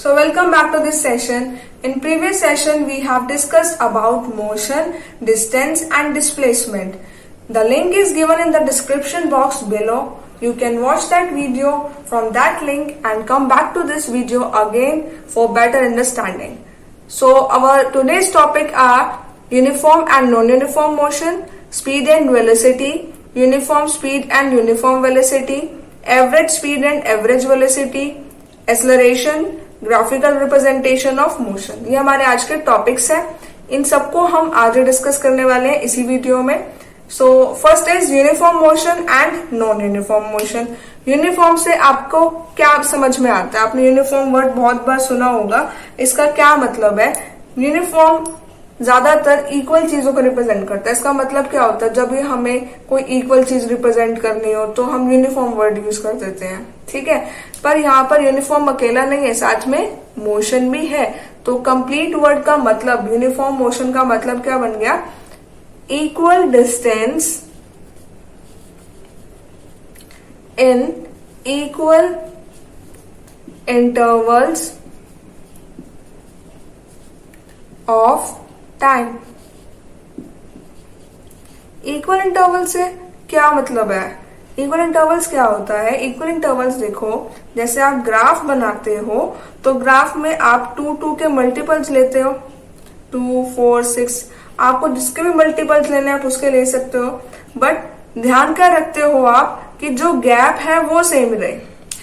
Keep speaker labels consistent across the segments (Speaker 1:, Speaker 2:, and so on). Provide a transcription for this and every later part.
Speaker 1: So welcome back to this session. In previous session we have discussed about motion, distance and displacement. The link is given in the description box below. You can watch that video from that link and come back to this video again for better understanding. So our today's topic are uniform and non-uniform motion, speed and velocity, uniform speed and uniform velocity, average speed and average velocity, acceleration, graphical representation of motion. ये हमारे आज के topics हैं। इन सबको हम आगे discuss करने वाले हैं इसी वीडियो में। So first is uniform motion and non uniform motion. Uniform से आपको क्या समझ में आता है? आपने यूनिफॉर्म वर्ड बहुत बार सुना होगा। इसका क्या मतलब है? यूनिफॉर्म ज्यादातर इक्वल चीजों को रिप्रेजेंट करता है। इसका मतलब क्या होता है? जब भी हमें कोई इक्वल चीज रिप्रेजेंट करनी हो तो हम यूनिफॉर्म वर्ड यूज कर देते हैं, ठीक है। पर यहाँ पर यूनिफॉर्म अकेला नहीं है, साथ में मोशन भी है। तो कंप्लीट वर्ड का मतलब, यूनिफॉर्म मोशन का मतलब क्या बन गया? Equal distance in equal intervals of time. Equal interval से क्या मतलब है? इक्वल इंटरवल्स क्या होता है? इक्वल इंटरवल्स देखो, जैसे आप ग्राफ बनाते हो तो ग्राफ में आप 2 के मल्टीपल्स लेते हो, 2, 4, 6। आपको जिसके भी मल्टीपल्स लेने हैं आप उसके ले सकते हो, बट ध्यान क्या रखते हो आप कि जो गैप है वो सेम रहे,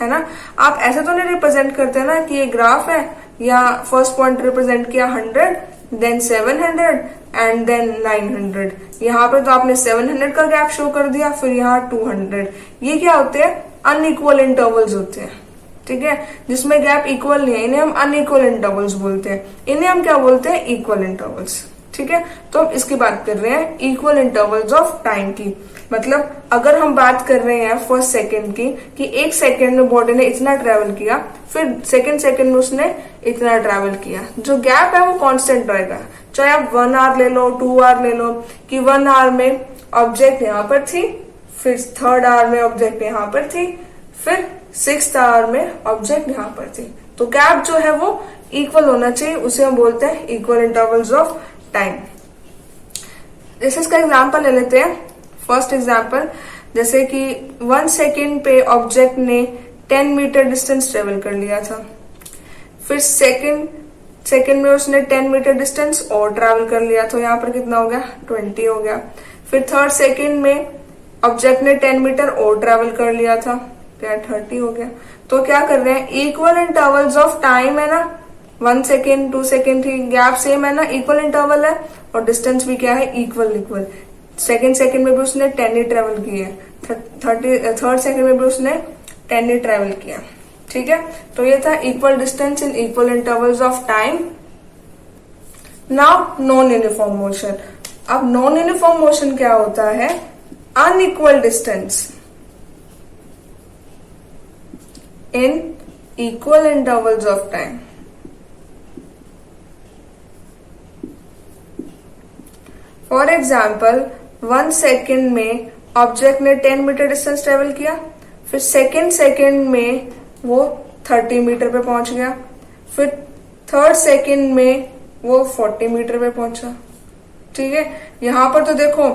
Speaker 1: है ना। आप ऐसे तो नहीं रिप्रेजेंट करते ना कि ये ग्राफ है, या फर्स्ट पॉइंट रिप्रेजेंट किया 100, देन 700 एंड देन 900। यहाँ पे तो आपने 700 का गैप शो कर दिया, फिर यहाँ 200। ये क्या होते हैं? अनइक्वल इंटरवल्स होते हैं, ठीक है, जिसमें गैप इक्वल नहीं है। इन्हें हम अनइक्वल इंटरवल्स बोलते हैं। इन्हें हम क्या बोलते हैं? इक्वल इंटरवल्स, ठीक है। तो हम इसकी बात कर रहे हैं इक्वल इंटरवल्स ऑफ टाइम की। मतलब अगर हम बात कर रहे हैं फर्स्ट सेकंड की, कि एक सेकंड में बॉडी ने इतना ट्रेवल किया, फिर सेकंड सेकंड में उसने इतना ट्रेवल किया, जो गैप है वो कांस्टेंट रहेगा। चाहे आप 1 आवर ले लो, 2 आवर ले लो, कि 1 आवर में ऑब्जेक्ट यहाँ पर थी, फिर 3rd आवर में ऑब्जेक्ट यहाँ पर थी, फिर 6th आवर में ऑब्जेक्ट यहाँ पर थी। तो गैप जो है वो इक्वल होना चाहिए, उसे हम बोलते हैं इक्वल इंटरवल्स ऑफ टाइम। जैसे इसका एग्जाम्पल ले लेते हैं। फर्स्ट एग्जाम्पल, जैसे कि 1 सेकेंड पे ऑब्जेक्ट ने 10 मीटर डिस्टेंस ट्रेवल कर लिया था, फिर सेकेंड में उसने 10 मीटर डिस्टेंस और ट्रेवल कर लिया, तो यहाँ पर कितना हो गया? 20 हो गया। फिर 3rd सेकेंड में ऑब्जेक्ट ने 10 मीटर और ट्रेवल कर लिया था, तो यहाँ 30 हो गया। तो क्या कर रहे हैं? इक्वल इंटरवल्स ऑफ टाइम है ना, 1 सेकेंड 2 सेकेंड थी, गैप सेम है ना, इक्वल इंटरवल है, और डिस्टेंस भी क्या है? इक्वल। सेकेंड सेकेंड में भी उसने 10 ही ट्रेवल किया, 3rd सेकेंड में भी उसने 10 ही ट्रेवल किया, ठीक है। तो ये था equal distance in equal intervals of time. Now non uniform motion. अब नॉन यूनिफॉर्म मोशन क्या होता है? Unequal distance in equal intervals of time. For example, 1 second में ऑब्जेक्ट ने 10 मीटर डिस्टेंस ट्रेवल किया, फिर सेकेंड सेकेंड में वो 30 मीटर पे पहुंच गया, फिर 3rd सेकेंड में वो 40 मीटर पे पहुंचा, ठीक है। यहाँ पर तो देखो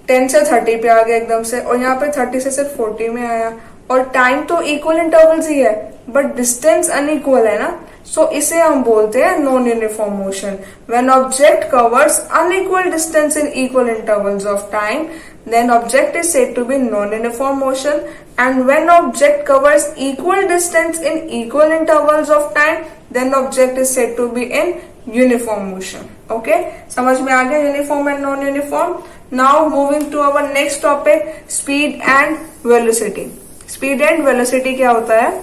Speaker 1: 10 से 30 पे आ गया एकदम से, और यहाँ पे 30 से सिर्फ 40 में आया, और टाइम तो इक्वल इंटरवल्स ही है, बट डिस्टेंस अनइक्वल है ना। सो इसे हम बोलते हैं non uniform motion. When object covers unequal distance in equal intervals of time, then object is said to be non-uniform motion, and when object covers equal distance in equal intervals of time, then object is said to be in uniform motion. Okay, समझ में आ गया uniform and non-uniform? Now moving to our next topic, speed and velocity. Speed and velocity क्या होता है?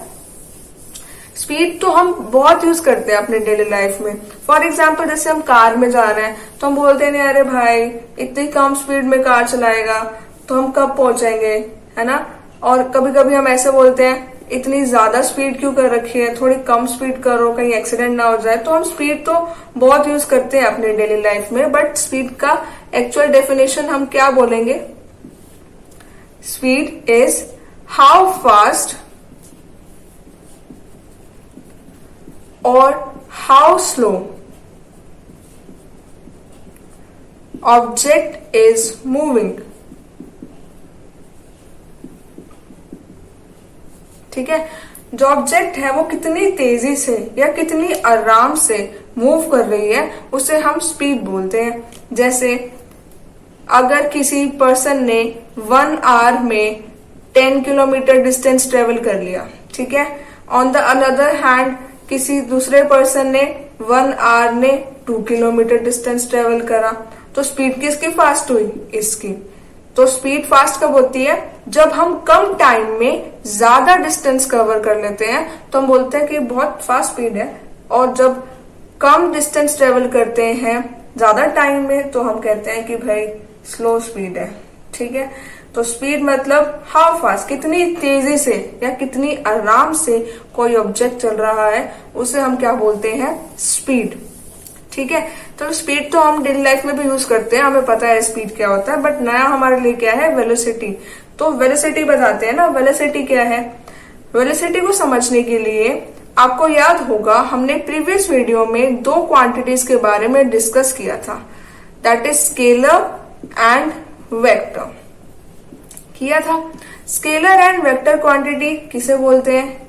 Speaker 1: Speed तो हम बहुत use करते हैं अपने डेली लाइफ में। फॉर एग्जाम्पल, जैसे हम कार में जा रहे हैं तो हम बोलते हैं नहीं अरे भाई इतनी कम स्पीड में कार चलाएगा तो हम कब पहुंचेंगे, है ना। और कभी कभी हम ऐसे बोलते हैं इतनी ज्यादा स्पीड क्यों कर रखी है, थोड़ी कम स्पीड करो कहीं एक्सीडेंट ना हो जाए। तो हम स्पीड तो बहुत यूज करते हैं अपने डेली लाइफ में, बट स्पीड का एक्चुअल डेफिनेशन हम क्या बोलेंगे? स्पीड इज हाउ फास्ट और how slow object is moving. ठीक है, जो ऑब्जेक्ट है वो कितनी तेजी से या कितनी आराम से मूव कर रही है उसे हम स्पीड बोलते हैं। जैसे अगर किसी पर्सन ने 1 आवर में 10 किलोमीटर डिस्टेंस ट्रेवल कर लिया, ठीक है, ऑन द अनदर हैंड किसी दूसरे पर्सन ने 1 आवर में 2 किलोमीटर डिस्टेंस ट्रेवल करा, तो स्पीड किसकी फास्ट हुई? इसकी। तो स्पीड फास्ट कब होती है? जब हम कम टाइम में ज्यादा डिस्टेंस कवर कर लेते हैं तो हम बोलते हैं कि बहुत फास्ट स्पीड है, और जब कम डिस्टेंस ट्रेवल करते हैं ज्यादा टाइम में तो हम कहते हैं कि भाई स्लो स्पीड है। ठीक है, तो स्पीड मतलब हाउ फास्ट, कितनी तेजी से या कितनी आराम से कोई ऑब्जेक्ट चल रहा है उसे हम क्या बोलते हैं? स्पीड। ठीक है, तो स्पीड तो हम डेली लाइफ में भी यूज करते हैं, हमें पता है स्पीड क्या होता है, बट नया हमारे लिए क्या है? वेलोसिटी। तो वेलोसिटी बताते हैं ना, वेलोसिटी क्या है? वेलोसिटी को समझने के लिए आपको याद होगा हमने प्रीवियस वीडियो में 2 क्वांटिटीज के बारे में डिस्कस किया था, that is scalar and vector किया था। स्केलर एंड वेक्टर क्वांटिटी किसे बोलते हैं?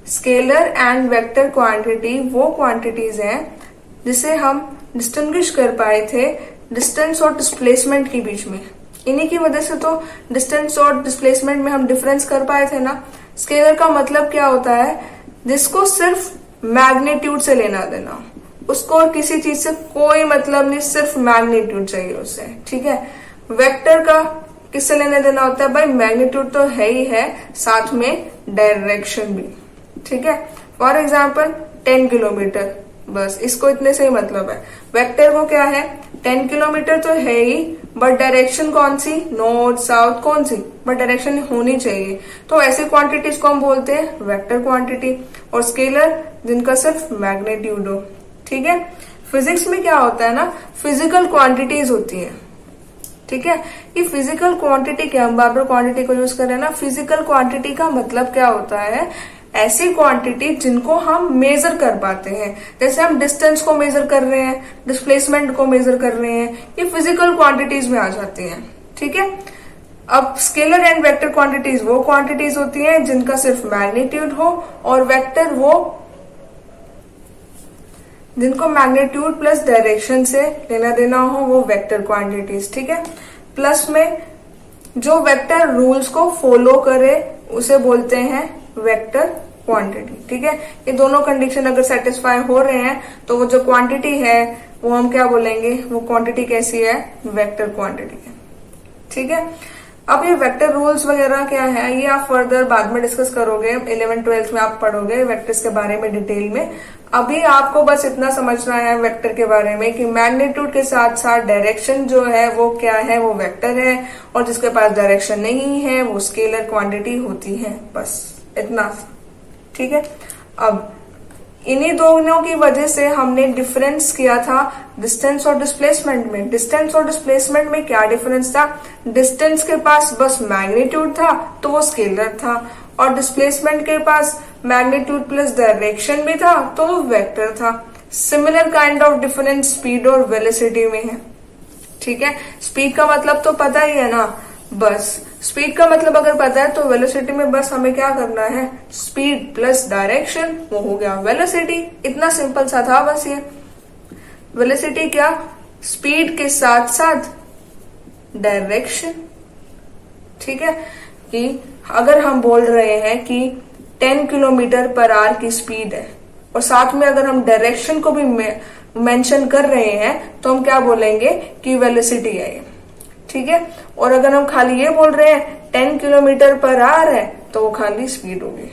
Speaker 1: स्केलर एंड वेक्टर क्वांटिटी वो क्वांटिटीज हैं जिसे हम डिस्टिंग्विश कर पाए थे डिस्टेंस और डिस्प्लेसमेंट के बीच में। इन्हीं की वजह से तो डिस्टेंस और डिस्प्लेसमेंट में हम डिफरेंस कर पाए थे ना। स्केलर का मतलब क्या होता है? जिसको सिर्फ मैग्नीट्यूड से लेना देना, उसको और किसी चीज से कोई मतलब नहीं, सिर्फ मैग्नीट्यूड चाहिए उसे। ठीक है, वेक्टर का किससे लेने देना होता है? भाई मैग्नीट्यूड तो है ही है, साथ में डायरेक्शन भी। ठीक है, फॉर एग्जाम्पल 10 किलोमीटर, बस इसको इतने से ही मतलब है। वेक्टर को क्या है? 10 किलोमीटर तो है ही, बट डायरेक्शन कौन सी? नॉर्थ साउथ कौन सी? बट डायरेक्शन होनी चाहिए। तो ऐसी क्वांटिटीज को हम बोलते हैं वेक्टर क्वांटिटी। और स्केलर जिनका सिर्फ मैग्नीट्यूड हो। ठीक है, फिजिक्स में क्या होता है ना, फिजिकल क्वांटिटीज होती है। ठीक है, ये फिजिकल क्वांटिटी क्या, हम बार बार क्वांटिटी को यूज कर रहे हैं ना। फिजिकल क्वांटिटी का मतलब क्या होता है? ऐसी क्वांटिटी जिनको हम मेजर कर पाते हैं। जैसे हम डिस्टेंस को मेजर कर रहे हैं, डिस्प्लेसमेंट को मेजर कर रहे हैं, ये फिजिकल क्वांटिटीज में आ जाती हैं। ठीक है, अब स्केलर एंड वेक्टर क्वांटिटीज वो क्वांटिटीज होती हैं जिनका सिर्फ मैग्नीट्यूड हो, और वेक्टर वो जिनको मैग्नीट्यूड प्लस डायरेक्शन से लेना देना हो, वो वेक्टर क्वांटिटीज। ठीक है, प्लस में जो वेक्टर रूल्स को फॉलो करे उसे बोलते हैं वेक्टर क्वांटिटी। ठीक है, ये दोनों कंडीशन अगर सेटिस्फाई हो रहे हैं तो वो जो क्वांटिटी है वो हम क्या बोलेंगे? वो क्वांटिटी कैसी है? वेक्टर क्वांटिटी है। ठीक है, अब ये वेक्टर रूल्स वगैरह क्या है ये आप फर्दर बाद में डिस्कस करोगे, 11th-12th में आप पढ़ोगे वेक्टर्स के बारे में डिटेल में। अभी आपको बस इतना समझना है वेक्टर के बारे में कि मैग्नीट्यूड के साथ साथ डायरेक्शन जो है वो क्या है? वो वेक्टर है, और जिसके पास डायरेक्शन नहीं है वो स्केलर क्वांटिटी होती है। बस इतना। ठीक है, अब इन्हीं दोनों की वजह से हमने डिफरेंस किया था डिस्टेंस और डिस्प्लेसमेंट में। डिस्टेंस और डिस्प्लेसमेंट में क्या डिफरेंस था? डिस्टेंस के पास बस मैग्नीट्यूड था तो वो स्केलर था, और डिस्प्लेसमेंट के पास मैग्नीट्यूड प्लस डायरेक्शन भी था तो वो वेक्टर था। Similar kind of difference speed और वेलोसिटी में है। ठीक है, स्पीड का मतलब तो पता ही है ना, बस स्पीड का मतलब अगर पता है तो वेलोसिटी में बस हमें क्या करना है? स्पीड प्लस डायरेक्शन, वो हो गया वेलोसिटी। इतना सिंपल सा था बस ये। वेलोसिटी क्या? स्पीड के साथ साथ डायरेक्शन। ठीक है, कि अगर हम बोल रहे हैं कि 10 किलोमीटर पर आवर की स्पीड है और साथ में अगर हम डायरेक्शन को भी मेंशन कर रहे हैं तो हम क्या बोलेंगे? कि वेलोसिटी है ये। ठीक है, और अगर हम खाली ये बोल रहे हैं 10 किलोमीटर पर आवर है तो वो खाली स्पीड होगी।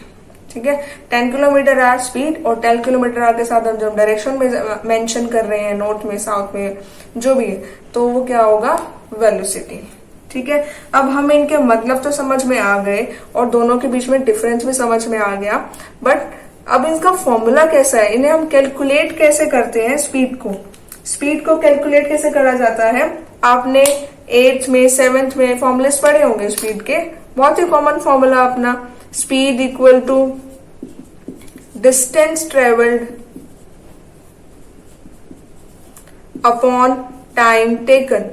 Speaker 1: ठीक है, 10 किलोमीटर आवर स्पीड और 10 किलोमीटर आवर के साथ हम जब डायरेक्शन में मेंशन कर रहे हैं, नॉर्थ में साउथ में जो भी है, तो वो क्या होगा? वेलोसिटी। ठीक है, अब हमें इनके मतलब तो समझ में आ गए और दोनों के बीच में डिफरेंस भी समझ में आ गया, बट अब इनका फॉर्मूला कैसा है? इन्हें हम कैलकुलेट कैसे करते हैं? स्पीड को कैलकुलेट कैसे करा जाता है? आपने 8th में 7th में फॉर्मूलेस पढ़े होंगे स्पीड के। बहुत ही कॉमन फॉर्मूला अपना, speed equal to distance travelled upon time taken.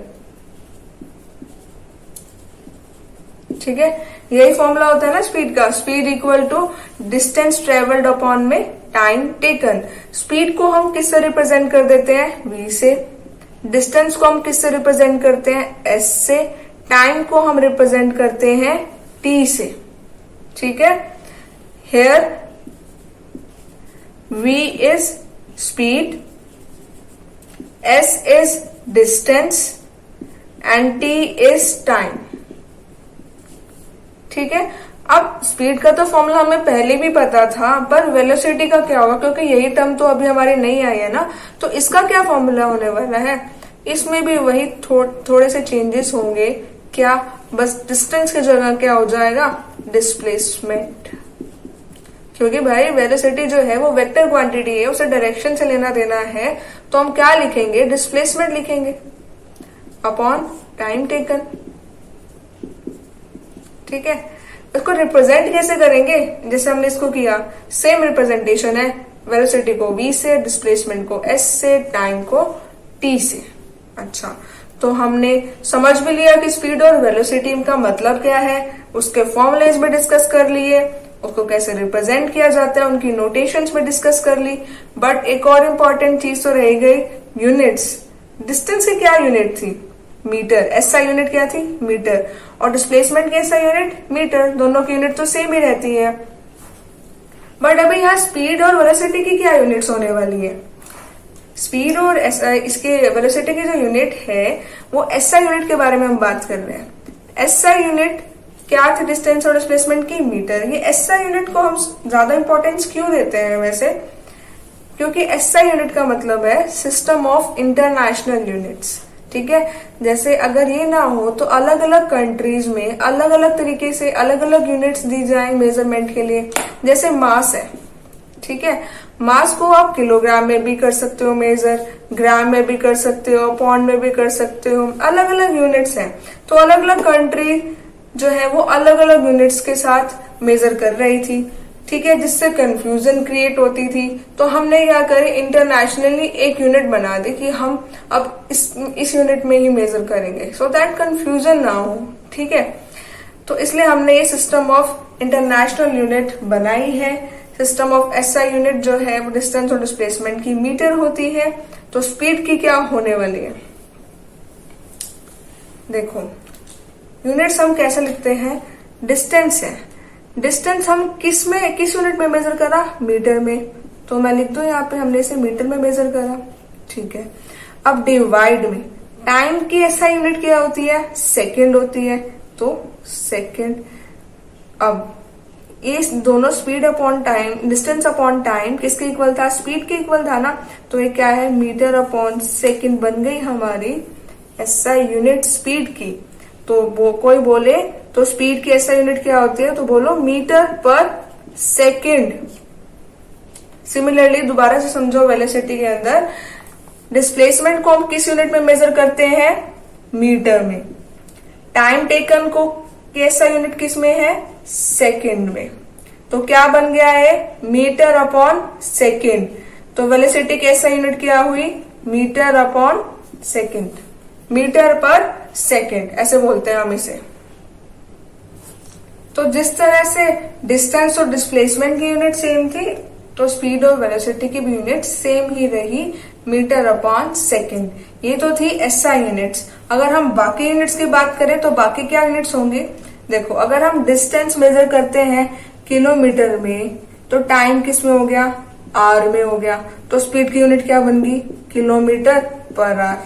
Speaker 1: ठीक है, यही फॉर्मूला होता है ना स्पीड का, speed equal to distance travelled upon में टाइम टेकन। स्पीड को हम किससे रिप्रेजेंट कर देते हैं, v से। डिस्टेंस को हम किससे रिप्रेजेंट करते हैं, s से। टाइम को हम रिप्रेजेंट करते हैं t से। ठीक है, here v is speed, s is distance and t is time. ठीक है, अब स्पीड का तो फॉर्मूला हमें पहले भी पता था, पर वेलोसिटी का क्या होगा, क्योंकि यही टर्म तो अभी हमारी नहीं आई है ना, तो इसका क्या फॉर्मूला होने वाला है। इसमें भी वही थोड़े से चेंजेस होंगे। क्या, बस डिस्टेंस की जगह क्या हो जाएगा, डिस्प्लेसमेंट। क्योंकि भाई वेलोसिटी जो है वो वेक्टर क्वांटिटी है, उसे डायरेक्शन से लेना देना है, तो हम क्या लिखेंगे, डिस्प्लेसमेंट लिखेंगे अपॉन टाइम टेकन। ठीक है, इसको रिप्रेजेंट कैसे करेंगे, जैसे हमने इसको किया, सेम रिप्रेजेंटेशन है, वेलोसिटी को v से, डिस्प्लेसमेंट को s से, टाइम को t से। अच्छा, तो हमने समझ भी लिया कि स्पीड और वेलोसिटी का मतलब क्या है, उसके फॉर्मूलेज भी डिस्कस कर लिए, उसको कैसे रिप्रेजेंट किया जाता है उनकी नोटेशंस में डिस्कस कर ली। बट एक और इम्पॉर्टेंट चीज तो रह गई, यूनिट्स। डिस्टेंस की क्या यूनिट थी, मीटर। एसआई यूनिट क्या थी, मीटर। और डिस्प्लेसमेंट की एसआई यूनिट, मीटर। दोनों की यूनिट तो सेम ही रहती है। बट अभी यहाँ स्पीड और वेलोसिटी की क्या यूनिट्स होने वाली है, स्पीड और एसआई, इसके वेलोसिटी की जो यूनिट है वो एसआई यूनिट के बारे में हम बात कर रहे हैं। एसआई यूनिट क्या थी, डिस्टेंस और डिस्प्लेसमेंट की, मीटर। ये एसआई यूनिट को हम ज्यादा इंपॉर्टेंस क्यों देते हैं वैसे, क्योंकि एसआई यूनिट का मतलब है सिस्टम ऑफ इंटरनेशनल यूनिट्स। ठीक है, जैसे अगर ये ना हो तो अलग अलग कंट्रीज में अलग अलग तरीके से अलग अलग यूनिट्स दी जाए मेजरमेंट के लिए। जैसे मास है, ठीक है, मास को आप किलोग्राम में भी कर सकते हो मेजर, ग्राम में भी कर सकते हो, पाउंड में भी कर सकते हो, अलग अलग यूनिट्स हैं। तो अलग अलग कंट्री जो है वो अलग अलग यूनिट्स के साथ मेजर कर रही थी। ठीक है, जिससे कंफ्यूजन क्रिएट होती थी। तो हमने क्या करे, इंटरनेशनली एक यूनिट बना दी कि हम अब इस यूनिट में ही मेजर करेंगे, सो दैट कंफ्यूजन ना हो। ठीक है, तो इसलिए हमने ये सिस्टम ऑफ इंटरनेशनल यूनिट बनाई है। सिस्टम ऑफ एसआई यूनिट जो है वो डिस्टेंस और डिस्प्लेसमेंट की मीटर होती है। तो स्पीड की क्या होने वाली है, देखो यूनिट्स हम कैसे लिखते हैं, डिस्टेंस है। डिस्टेंस हम किस यूनिट में मेजर करा, मीटर में। तो मैं लिख दूं यहाँ पे हमने इसे मीटर में मेजर करा। ठीक है, अब डिवाइड में, टाइम की एसआई यूनिट क्या होती है, सेकेंड होती है, तो सेकेंड। अब ये दोनों speed upon time, distance upon time किसके इक्वल था, स्पीड के इक्वल था ना। तो ये क्या है, मीटर अपॉन सेकेंड बन गई हमारी एसआई यूनिट स्पीड की। तो वो कोई बोले तो स्पीड की एसआई यूनिट क्या होती है, तो बोलो मीटर पर सेकेंड। सिमिलरली दोबारा से समझो, वेलोसिटी के अंदर डिस्प्लेसमेंट को हम किस यूनिट में मेजर करते हैं, मीटर में। टाइम टेकन को एसआई यूनिट किस में है, सेकेंड में। तो क्या बन गया है, मीटर अपॉन सेकेंड। तो वेलोसिटी की एसआई यूनिट क्या हुई, मीटर अपॉन सेकेंड, मीटर पर सेकेंड ऐसे बोलते हैं हम इसे। तो जिस तरह से डिस्टेंस और डिस्प्लेसमेंट की यूनिट सेम थी, तो स्पीड और वेलोसिटी की भी यूनिट सेम ही रही, मीटर अपॉन सेकेंड। ये तो थी एसआई यूनिट्स। अगर हम बाकी यूनिट्स की बात करें तो बाकी क्या यूनिट्स होंगी, देखो अगर हम डिस्टेंस मेजर करते हैं किलोमीटर में, तो टाइम किस में हो गया, आर में हो गया। तो स्पीड की यूनिट क्या बन गई, किलोमीटर पर आर।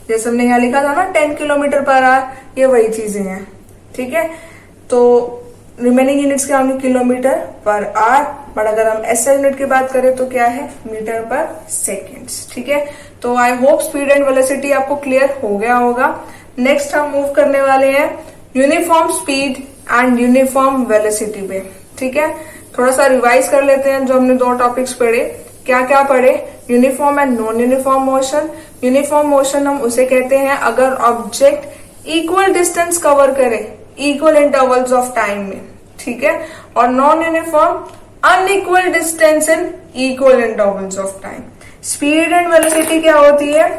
Speaker 1: जैसे हमने यहाँ लिखा था ना 10 किलोमीटर पर आर, ये वही चीजें हैं। ठीक है, तो रिमेनिंग यूनिट्स क्या होंगी, किलोमीटर पर आर। बट अगर हम एसआई यूनिट की बात करें तो क्या है, मीटर पर सेकेंड्स। ठीक है, तो I hope speed and velocity आपको क्लियर हो गया होगा। नेक्स्ट हम मूव करने वाले हैं uniform speed and uniform velocity पे। ठीक है, थोड़ा सा रिवाइज कर लेते हैं जो हमने दो टॉपिक्स पढ़े। क्या क्या पढ़े, uniform and non uniform motion. Uniform motion हम उसे कहते हैं अगर ऑब्जेक्ट इक्वल डिस्टेंस कवर करे इक्वल इंटरवल्स ऑफ टाइम में। ठीक है, और non uniform unequal distance in equal intervals of time. Speed and velocity क्या होती है?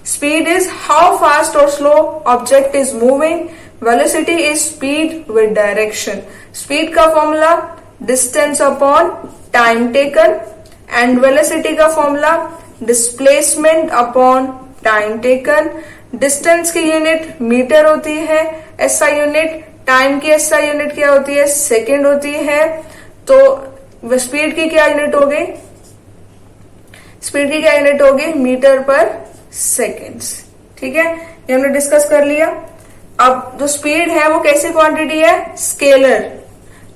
Speaker 1: स्पीड इज हाउ फास्ट और slow object is moving, velocity is speed with direction. Speed का formula distance upon time taken and velocity का formula displacement upon time taken. Distance की unit metre होती है, SI unit, time की SI unit क्या होती है? सेकेंड होती है। तो स्पीड की क्या यूनिट हो गई? स्पीड की क्या यूनिट होगी? मीटर पर सेकेंड्स। ठीक है, ये हमने डिस्कस कर लिया। अब जो स्पीड है वो कैसी क्वांटिटी है? स्केलर,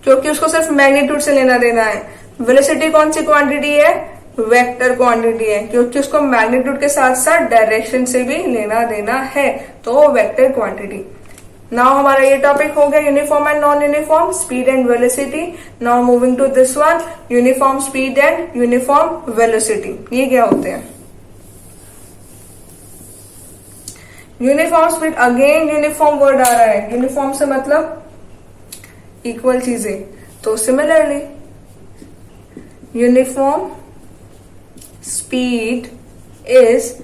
Speaker 1: क्योंकि उसको सिर्फ मैग्नीट्यूड से लेना देना है। वेलोसिटी कौन सी क्वांटिटी है? वेक्टर क्वांटिटी है, क्योंकि उसको मैग्नीट्यूड के साथ साथ डायरेक्शन से भी लेना देना है, तो वेक्टर क्वांटिटी। नाउ हमारा ये टॉपिक हो गया uniform and non uniform, speed and velocity. Now moving to this one, uniform speed and uniform velocity. ये क्या होते हैं? Uniform speed, again uniform word आ रहा है। यूनिफॉर्म से मतलब इक्वल चीजें, तो similarly uniform speed is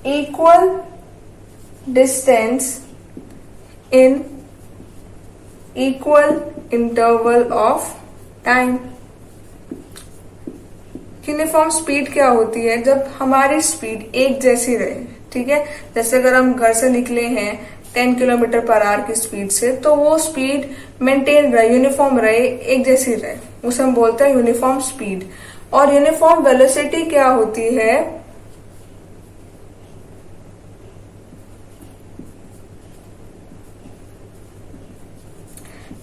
Speaker 1: equal distance in equal interval of time। Uniform speed क्या होती है? जब हमारी स्पीड एक जैसी रहे। ठीक है, जैसे अगर हम घर से निकले हैं 10 किलोमीटर पर आवर की स्पीड से, तो वो स्पीड मेंटेन रहे, यूनिफॉर्म रहे, एक जैसी रहे, उसे हम बोलते हैं यूनिफॉर्म स्पीड। और यूनिफॉर्म वेलोसिटी क्या होती है?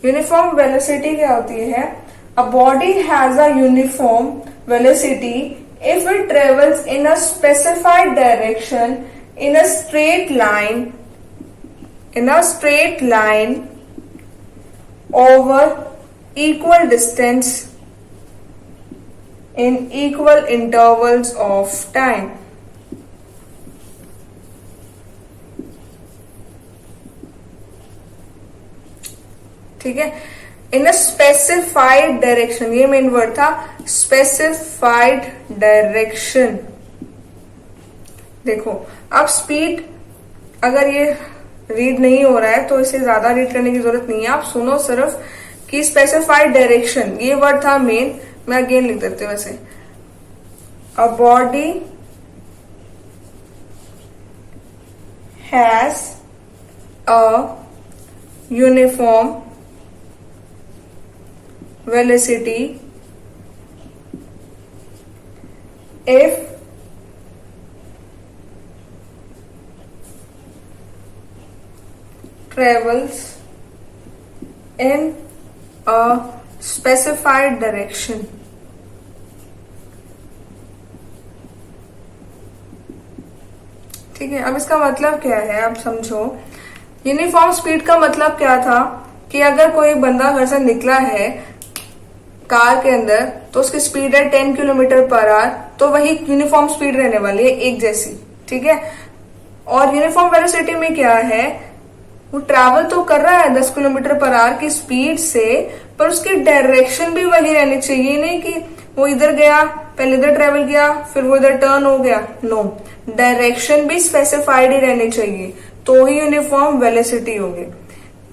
Speaker 1: यूनिफॉर्म वेलोसिटी क्या होती है? A body has a uniform velocity if it travels in a specified direction in a straight line over equal distance in equal intervals of time. ठीक है, इन a specified direction, ये main word था, specified direction. देखो अब speed, अगर ये read नहीं हो रहा है तो इसे ज्यादा रीड करने की जरूरत नहीं है, आप सुनो सिर्फ कि स्पेसिफाइड डायरेक्शन, ये वर्ड था मेन। मैं अगेन लिख देती हूँ वैसे, a body has a uniform velocity if travels in a specified direction। ठीक है, अब इसका मतलब क्या है आप समझो। यूनिफॉर्म स्पीड का मतलब क्या था कि अगर कोई बंदा घर से निकला है कार के अंदर, तो उसकी स्पीड है 10 किलोमीटर पर आवर, तो वही यूनिफॉर्म स्पीड रहने वाली है, एक जैसी। ठीक है, और यूनिफॉर्म वेलोसिटी में क्या है? वो ट्रैवल तो कर रहा है 10 किलोमीटर पर आवर की स्पीड से, पर उसकी डायरेक्शन भी वही रहनी चाहिए। नहीं कि वो इधर गया, पहले इधर ट्रेवल किया, फिर वो इधर टर्न हो गया। नो, डायरेक्शन भी स्पेसिफाइड ही रहनी चाहिए, तो ही यूनिफॉर्म वेलोसिटी होगी।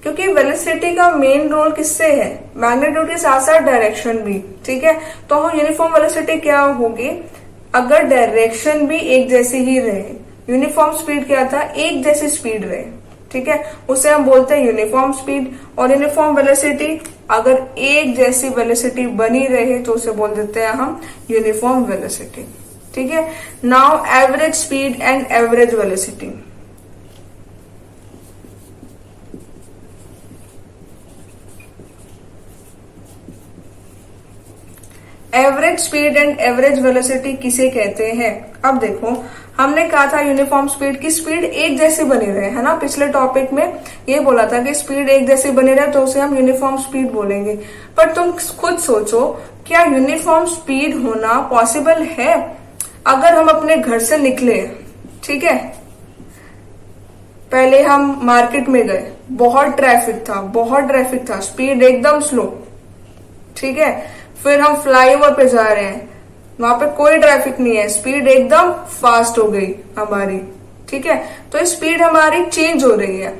Speaker 1: क्योंकि वेलोसिटी का मेन रोल किससे है? मैग्नीट्यूड के साथ साथ डायरेक्शन भी। ठीक है, तो हम यूनिफॉर्म वेलोसिटी क्या होगी? अगर डायरेक्शन भी एक जैसी ही रहे। यूनिफॉर्म स्पीड क्या था? एक जैसी स्पीड रहे। ठीक है, उसे हम बोलते हैं यूनिफॉर्म स्पीड। और यूनिफॉर्म वेलोसिटी, अगर एक जैसी वेलोसिटी बनी रहे तो उसे बोल देते हैं हम यूनिफॉर्म वेलोसिटी। ठीक है, now average speed and average velocity. Average speed and average velocity किसे कहते हैं? अब देखो, हमने कहा था यूनिफॉर्म स्पीड की स्पीड एक जैसी बनी रहे, है ना। पिछले टॉपिक में ये बोला था कि स्पीड एक जैसी बनी रहे तो उसे हम यूनिफॉर्म स्पीड बोलेंगे। पर तुम खुद सोचो, क्या यूनिफॉर्म स्पीड होना पॉसिबल है? अगर हम अपने घर से निकले, ठीक है, पहले हम मार्केट में गए, बहुत ट्रैफिक था, स्पीड एकदम स्लो। ठीक है। फिर हम फ्लाईओवर पे जा रहे हैं, वहां पे कोई ट्रैफिक नहीं है, स्पीड एकदम फास्ट हो गई हमारी, ठीक है। तो स्पीड हमारी चेंज हो रही है,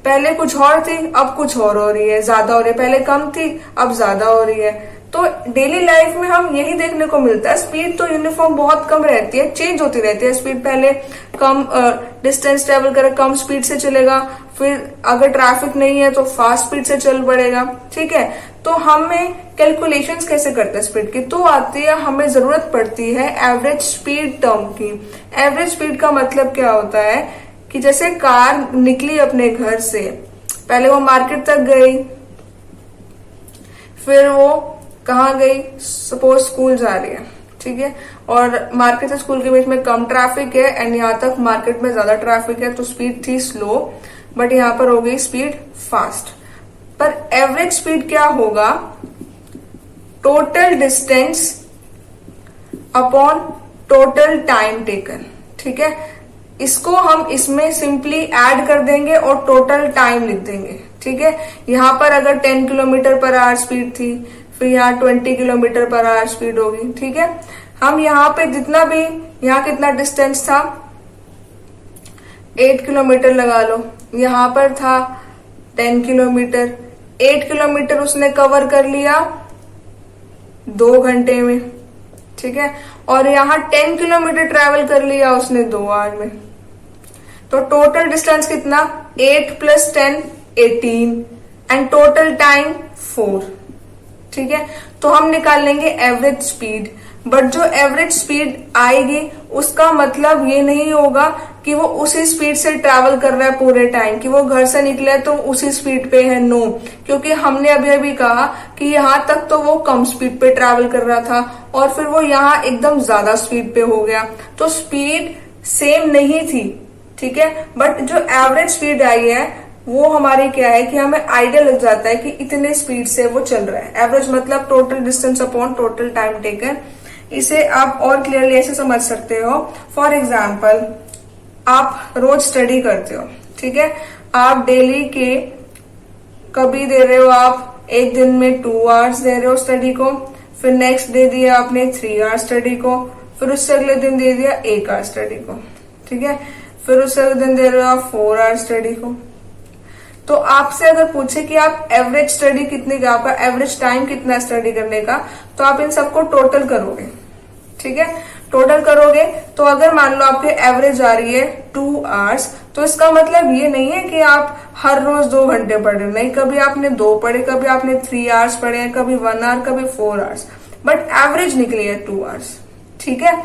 Speaker 1: पहले कुछ और थी अब कुछ और हो रही है, ज्यादा हो रही है, पहले कम थी अब ज्यादा हो रही है। तो डेली लाइफ में हम यही देखने को मिलता है, स्पीड तो यूनिफॉर्म बहुत कम रहती है, चेंज होती रहती है। स्पीड पहले कम डिस्टेंस ट्रेवल करे कम स्पीड से चलेगा, फिर अगर ट्रैफिक नहीं है तो फास्ट स्पीड से चल पड़ेगा, ठीक है। तो हमें कैलकुलेशंस कैसे करते हैं स्पीड की, तो आती है हमें जरूरत पड़ती है एवरेज स्पीड टर्म की। एवरेज स्पीड का मतलब क्या होता है कि जैसे कार निकली अपने घर से, पहले वो मार्केट तक गई, फिर वो कहाँ गई, सपोज स्कूल जा रही है, ठीक है, और मार्केट से स्कूल के बीच में कम ट्रैफिक है एंड यहाँ तक मार्केट में ज्यादा ट्रैफिक है, तो स्पीड थी स्लो बट यहाँ पर हो गई स्पीड फास्ट। पर एवरेज स्पीड क्या होगा, total distance upon total time taken, ठीक है। इसको हम इसमें सिंपली ऐड कर देंगे और टोटल टाइम लिख देंगे, ठीक है। यहाँ पर अगर 10 किलोमीटर पर आवर स्पीड थी, फिर यहाँ 20 किलोमीटर पर आवर स्पीड होगी, ठीक है। हम यहाँ पे जितना भी, यहाँ कितना डिस्टेंस था 8 किलोमीटर लगा लो, यहाँ पर था 10 किलोमीटर, 8 किलोमीटर उसने कवर कर लिया 2 घंटे में, ठीक है, और यहाँ 10 किलोमीटर ट्रेवल कर लिया उसने 2 आवर में। तो टोटल डिस्टेंस कितना, 8 + 10 18 एंड टोटल टाइम 4, ठीक है। तो हम निकाल लेंगे एवरेज स्पीड, बट जो एवरेज स्पीड आएगी उसका मतलब ये नहीं होगा कि वो उसी स्पीड से ट्रैवल कर रहा है पूरे टाइम, कि वो घर से निकले तो उसी स्पीड पे है, नो। क्योंकि हमने अभी अभी कहा कि यहाँ तक तो वो कम स्पीड पे ट्रैवल कर रहा था और फिर वो यहाँ एकदम ज्यादा स्पीड पे हो गया, तो स्पीड सेम नहीं थी, ठीक है। बट जो एवरेज स्पीड आई है वो हमारी क्या है कि हमें आइडिया लग जाता है कि इतने स्पीड से वो चल रहा है। एवरेज मतलब total distance upon total time taken. इसे आप और क्लियरली ऐसे समझ सकते हो, फॉर एग्जाम्पल आप रोज स्टडी करते हो, ठीक है, आप डेली के कभी दे रहे हो, आप एक दिन में 2 आवर्स दे रहे हो स्टडी को, फिर नेक्स्ट दे दिया आपने 3 आवर्स स्टडी को, फिर उससे अगले दिन दे दिया 1 आवर स्टडी को, ठीक है, फिर उससे अगले दिन दे रहे हो आप 4 आवर स्टडी को। तो आपसे अगर पूछे कि आप एवरेज स्टडी कितनी का, आपका एवरेज टाइम कितना स्टडी करने का, तो आप इन सबको टोटल करोगे, ठीक है। टोटल करोगे तो अगर मान लो आपके एवरेज आ रही है 2 आवर्स, तो इसका मतलब ये नहीं है कि आप हर रोज 2 घंटे पढ़ रहे हो, नहीं, कभी आपने 2 पढ़े, कभी आपने 3 आवर्स पढ़े, कभी 1 आवर, कभी 4 आवर्स, बट एवरेज निकली है 2 आवर्स, ठीक है।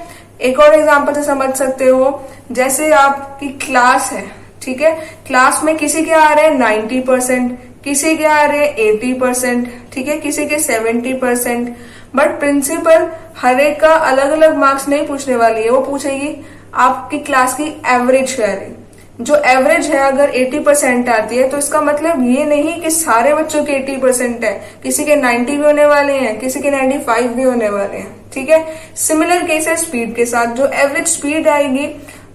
Speaker 1: एक और एग्जांपल से समझ सकते हो, जैसे आपकी क्लास है, ठीक है, क्लास में किसी के आ रहे हैं 90%, किसी के आ रहे हैं 80%, ठीक है, किसी के 70%, बट प्रिंसिपल हर एक का अलग अलग मार्क्स नहीं पूछने वाली है, वो पूछेगी आपकी क्लास की एवरेज क्या है। जो एवरेज है अगर 80% आती है तो इसका मतलब ये नहीं कि सारे बच्चों के 80% है, किसी के 90 भी होने वाले हैं, किसी के 95 भी होने वाले हैं, ठीक है। सिमिलर केस है स्पीड के साथ, जो एवरेज स्पीड आएगी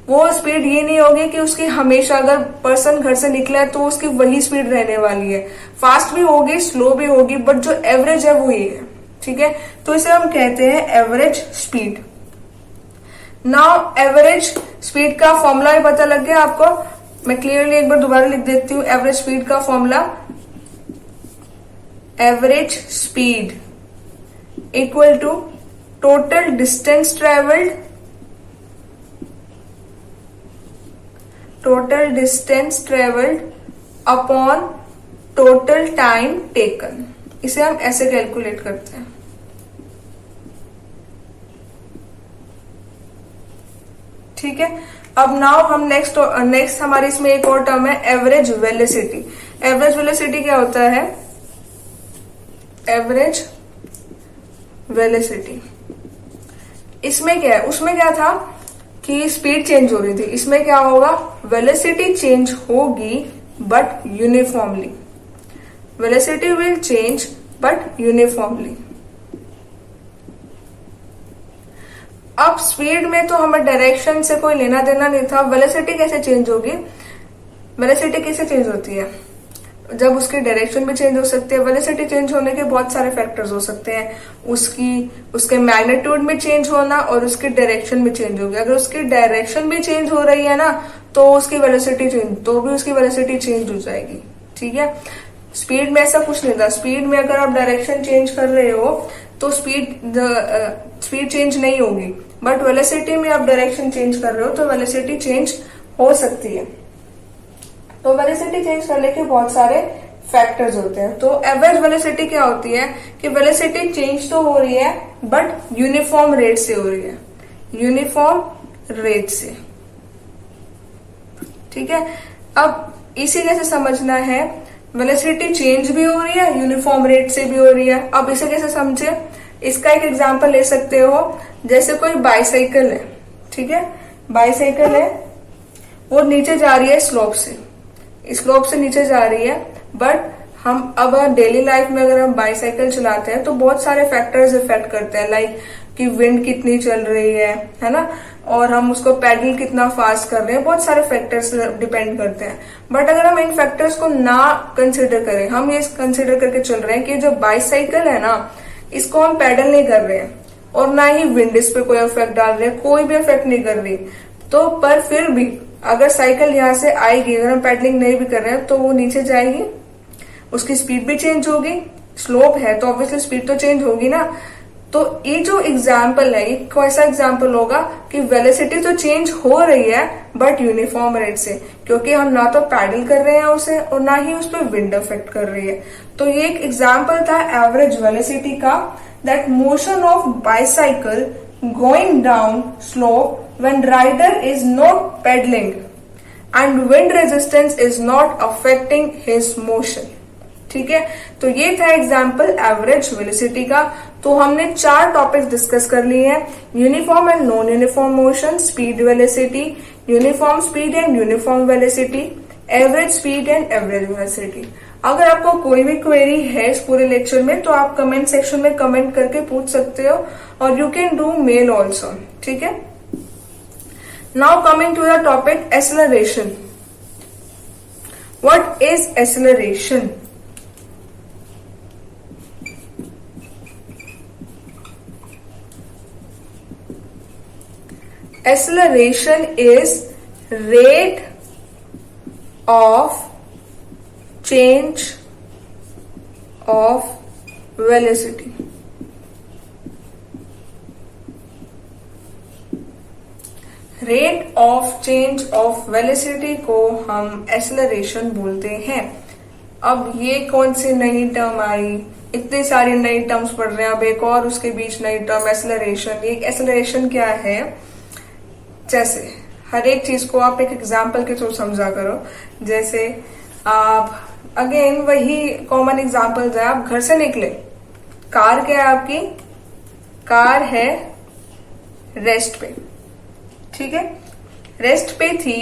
Speaker 1: वो स्पीड ये नहीं होगी कि उसकी हमेशा, अगर पर्सन घर से निकला है तो उसकी वही स्पीड रहने वाली है, फास्ट भी होगी स्लो भी होगी, बट जो एवरेज है वो ये है, ठीक है। तो इसे हम कहते हैं average speed. Now average speed का फॉर्मूला भी पता लग गया आपको, मैं क्लियरली एक बार दोबारा लिख देती हूँ। एवरेज स्पीड का formula, average speed equal to total distance travelled, total distance travelled upon total time taken. इसे हम ऐसे कैलकुलेट करते हैं, ठीक है। अब नाउ हम नेक्स्ट हमारी इसमें एक और टर्म है एवरेज वेलोसिटी। एवरेज वेलोसिटी क्या होता है, एवरेज वेलोसिटी, इसमें क्या है, उसमें क्या था कि स्पीड चेंज हो रही थी, इसमें क्या होगा, वेलोसिटी चेंज होगी but uniformly, velocity will change but uniformly. अब स्पीड में तो हमें डायरेक्शन से कोई लेना देना नहीं था, वेलोसिटी कैसे चेंज होगी, वेलोसिटी कैसे चेंज होती है, जब उसकी डायरेक्शन भी चेंज हो सकती है, वेलोसिटी चेंज होने के बहुत सारे फैक्टर्स हो सकते हैं, उसके मैग्नीट्यूड में चेंज होना और उसकी डायरेक्शन भी चेंज होगी। अगर उसकी डायरेक्शन भी चेंज हो रही है ना तो उसकी वेलोसिटी चेंज हो जाएगी। ठीक है, स्पीड में ऐसा कुछ नहीं था। स्पीड में अगर आप डायरेक्शन चेंज कर रहे हो तो स्पीड चेंज नहीं होगी, बट वेलोसिटी में आप डायरेक्शन चेंज कर रहे हो तो वेलोसिटी चेंज हो सकती है। तो वेलोसिटी चेंज करने के बहुत सारे फैक्टर्स होते हैं। तो एवरेज वेलोसिटी क्या होती है कि वेलोसिटी चेंज तो हो रही है बट यूनिफॉर्म रेट से हो रही है, यूनिफॉर्म रेट से। ठीक है, अब इसी कैसे समझना है, वेलोसिटी चेंज भी हो रही है, यूनिफॉर्म रेट से भी हो रही है। अब इसे कैसे समझे, इसका एक एग्जांपल ले सकते हो। जैसे कोई बाइसाइकिल है, ठीक है, बाइसाइकिल है, वो नीचे जा रही है स्लोप से नीचे जा रही है, बट हम अब डेली लाइफ में अगर हम बाइसाइकिल चलाते हैं तो बहुत सारे फैक्टर्स इफेक्ट करते हैं, लाइक कि विंड कितनी चल रही है ना, और हम उसको पैडल कितना फास्ट कर रहे हैं, बहुत सारे फैक्टर्स डिपेंड करते हैं। बट अगर हम इन फैक्टर्स को ना कंसिडर करें, हम ये कंसिडर करके चल रहे हैं कि जो बाइसाइकिल है ना, इसको हम पैडल नहीं कर रहे हैं और ना ही विंड इस पे कोई इफेक्ट डाल रहे हैं, कोई भी इफेक्ट नहीं कर रही, तो पर फिर भी अगर साइकिल यहाँ से आएगी, अगर हम पैडलिंग नहीं भी कर रहे हैं तो वो नीचे जाएगी, उसकी स्पीड भी चेंज होगी, स्लोप है तो ऑब्वियसली स्पीड तो चेंज होगी ना। तो ये जो एग्जाम्पल है, ये कैसा एग्जाम्पल होगा कि वेलोसिटी तो चेंज हो रही है बट यूनिफॉर्म रेट से, क्योंकि हम ना तो पैडल कर रहे हैं उसे और ना ही उस पर विंड अफेक्ट कर रही है। तो ये एक एग्जाम्पल था एवरेज वेलोसिटी का, that motion of bicycle going down slope when rider is not pedaling and wind resistance is not affecting his motion। ठीक है, तो ये था एग्जाम्पल एवरेज वेलोसिटी का। तो हमने 4 टॉपिक्स डिस्कस कर लिए हैं, uniform and non uniform motion, speed velocity, uniform speed and uniform velocity, average speed and average velocity. अगर आपको कोई भी क्वेरी है इस पूरे लेक्चर में तो आप कमेंट सेक्शन में कमेंट करके पूछ सकते हो, और you can do mail also. ठीक है, now coming to the topic acceleration। what is acceleration? Acceleration is rate of change of velocity। Rate of change of velocity को हम एक्सेलरेशन बोलते हैं। अब ये कौन सी नई टर्म आई, इतनी सारी नई टर्म्स पढ़ रहे हैं, अब एक और उसके बीच नई टर्म एक्सेलरेशन। ये एक्सेलरेशन क्या है, जैसे हर एक चीज को आप एक एग्जाम्पल के थ्रू समझा करो। जैसे आप अगेन वही कॉमन एग्जाम्पल है, आप घर से निकले, कार क्या है आपकी, कार है रेस्ट पे, ठीक है, रेस्ट पे थी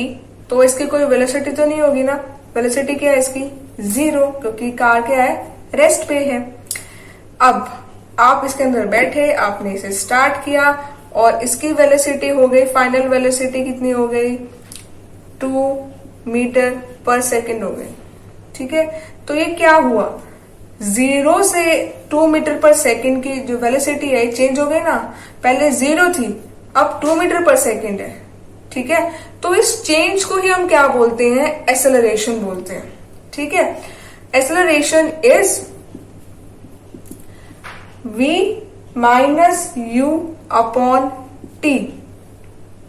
Speaker 1: तो इसकी कोई वेलोसिटी तो नहीं होगी ना, वेलोसिटी क्या है इसकी 0, क्योंकि कार क्या है रेस्ट पे है। अब आप इसके अंदर बैठे, आपने इसे स्टार्ट किया और इसकी वेलोसिटी हो गई, फाइनल वेलोसिटी कितनी हो गई 2 मीटर पर सेकेंड हो गई। ठीक है, तो ये क्या हुआ, 0 से 2 मीटर पर सेकेंड की जो वेलोसिटी है चेंज हो गई ना, पहले 0 थी अब 2 मीटर पर सेकेंड है। ठीक है, तो इस चेंज को ही हम क्या बोलते हैं, एक्सेलरेशन बोलते हैं। ठीक है, acceleration is v minus u upon t।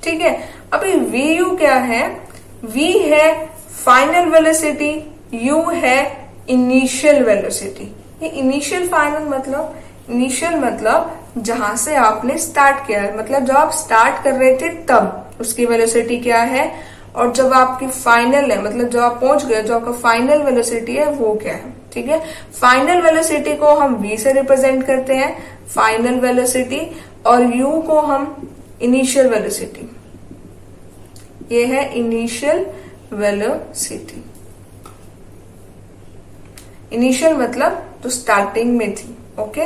Speaker 1: ठीक है, अभी vu क्या है, v है फाइनल वेलोसिटी, u है इनिशियल वेलोसिटी। ये इनिशियल फाइनल मतलब, इनिशियल मतलब जहां से आपने स्टार्ट किया है, मतलब जब आप स्टार्ट कर रहे थे तब उसकी वेलोसिटी क्या है, और जब आपकी फाइनल है मतलब जब आप पहुंच गए, जो आपका फाइनल वेलोसिटी है वो क्या है। ठीक है, फाइनल वेलोसिटी को हम v से रिप्रेजेंट करते हैं, फाइनल वेलोसिटी, और u को हम इनिशियल वेलोसिटी, ये है इनिशियल वेलोसिटी। इनिशियल मतलब जो स्टार्टिंग में थी। Okay,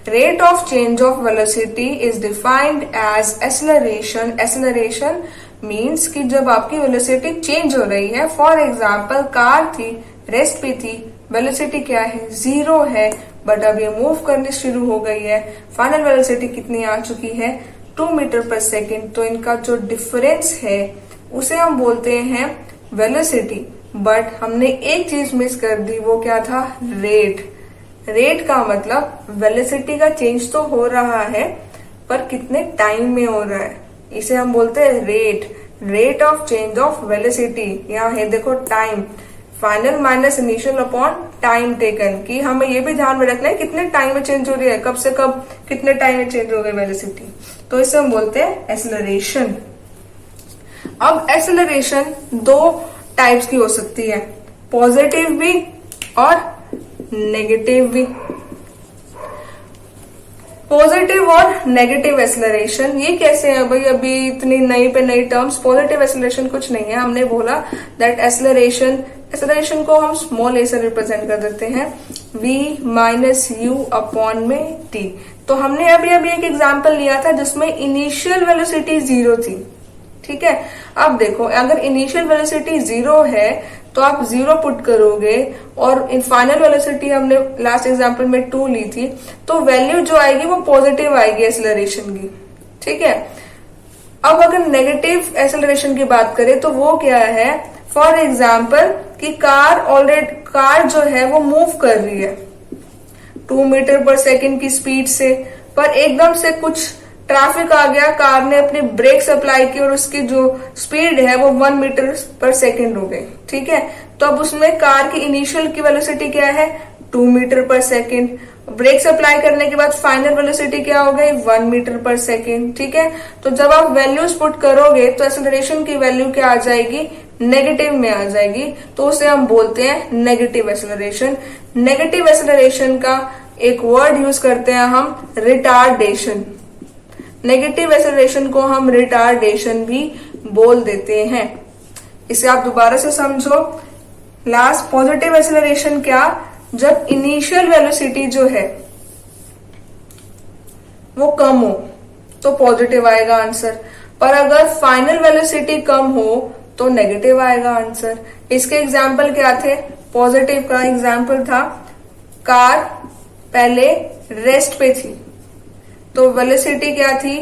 Speaker 1: rate of change of velocity is defined as acceleration. Acceleration means कि जब आपकी वेलोसिटी चेंज हो रही है, फॉर एग्जाम्पल कार थी रेस्ट पे थी, वेलोसिटी क्या है, 0 है, बट अब ये मूव करनी शुरू हो गई है। फाइनल वेलोसिटी कितनी आ चुकी है, 2 मीटर पर सेकेंड। तो इनका जो डिफरेंस है उसे हम बोलते हैं वेलोसिटी। बट हमने एक चीज मिस कर दी, वो क्या था, रेट। रेट का मतलब वेलोसिटी का चेंज तो हो रहा है पर कितने टाइम में हो रहा है, इसे हम बोलते हैं rate. Rate of change of velocity, यहाँ है देखो time, final minus initial upon time taken, कि हमें ये भी ध्यान में रखना है कितने टाइम में चेंज हो रही है, कब से कब कितने टाइम में चेंज हो गई वेलोसिटी। तो इसे हम बोलते हैं एक्सेलरेशन। अब एक्सेलरेशन 2 टाइप्स की हो सकती है, पॉजिटिव भी और नेगेटिव भी। पॉजिटिव और नेगेटिव एक्सेलरेशन ये कैसे है भाई, अभी इतनी नई पे नई टर्म्स। पॉजिटिव एक्सेलरेशन कुछ नहीं है, हमने बोला दैट एक्सेलरेशन को हम स्मॉल ए से रिप्रेजेंट कर देते हैं, v माइनस यू अपॉन में t। तो हमने अभी एक एग्जांपल लिया था जिसमें इनिशियल वेलोसिटी 0 थी, ठीक है। अब देखो अगर इनिशियल वेलोसिटी 0 है तो आप 0 पुट करोगे और इन फाइनल वेलोसिटी हमने लास्ट एग्जांपल में 2 ली थी, तो वैल्यू जो आएगी वो पॉजिटिव आएगी एक्सेलरेशन की, ठीक है। अब अगर नेगेटिव एक्सेलरेशन की बात करें तो वो क्या है, फॉर एग्जाम्पल कि कार जो है वो मूव कर रही है 2 मीटर पर सेकेंड की स्पीड से, पर एकदम से कुछ ट्रैफिक आ गया, कार ने अपनी ब्रेक्स अप्लाई की और उसकी जो स्पीड है वो 1 मीटर पर सेकेंड हो गई, ठीक है। तो अब उसमें कार की इनिशियल की वेलोसिटी क्या है, 2 मीटर पर सेकेंड। ब्रेक्स अप्लाई करने के बाद फाइनल वेलोसिटी क्या हो गई, 1 मीटर पर सेकेंड, ठीक है। तो जब आप वैल्यूज पुट करोगे तो एक्सेलरेशन की वैल्यू क्या आ जाएगी, नेगेटिव में आ जाएगी। तो उसे हम बोलते हैं नेगेटिव एक्सेलरेशन। नेगेटिव एक्सेलरेशन का एक वर्ड यूज करते हैं हम, रिटार्डेशन। नेगेटिव एक्सेलरेशन को हम रिटार्डेशन भी बोल देते हैं। इसे आप दोबारा से समझो। लास्ट पॉजिटिव एक्सेलरेशन क्या, जब इनिशियल वेलोसिटी जो है वो कम हो तो पॉजिटिव आएगा आंसर, पर अगर फाइनल वेलोसिटी कम हो तो नेगेटिव आएगा आंसर। इसके एग्जाम्पल क्या थे, पॉजिटिव का एग्जाम्पल था कार पहले रेस्ट पे थी तो वेलोसिटी क्या थी,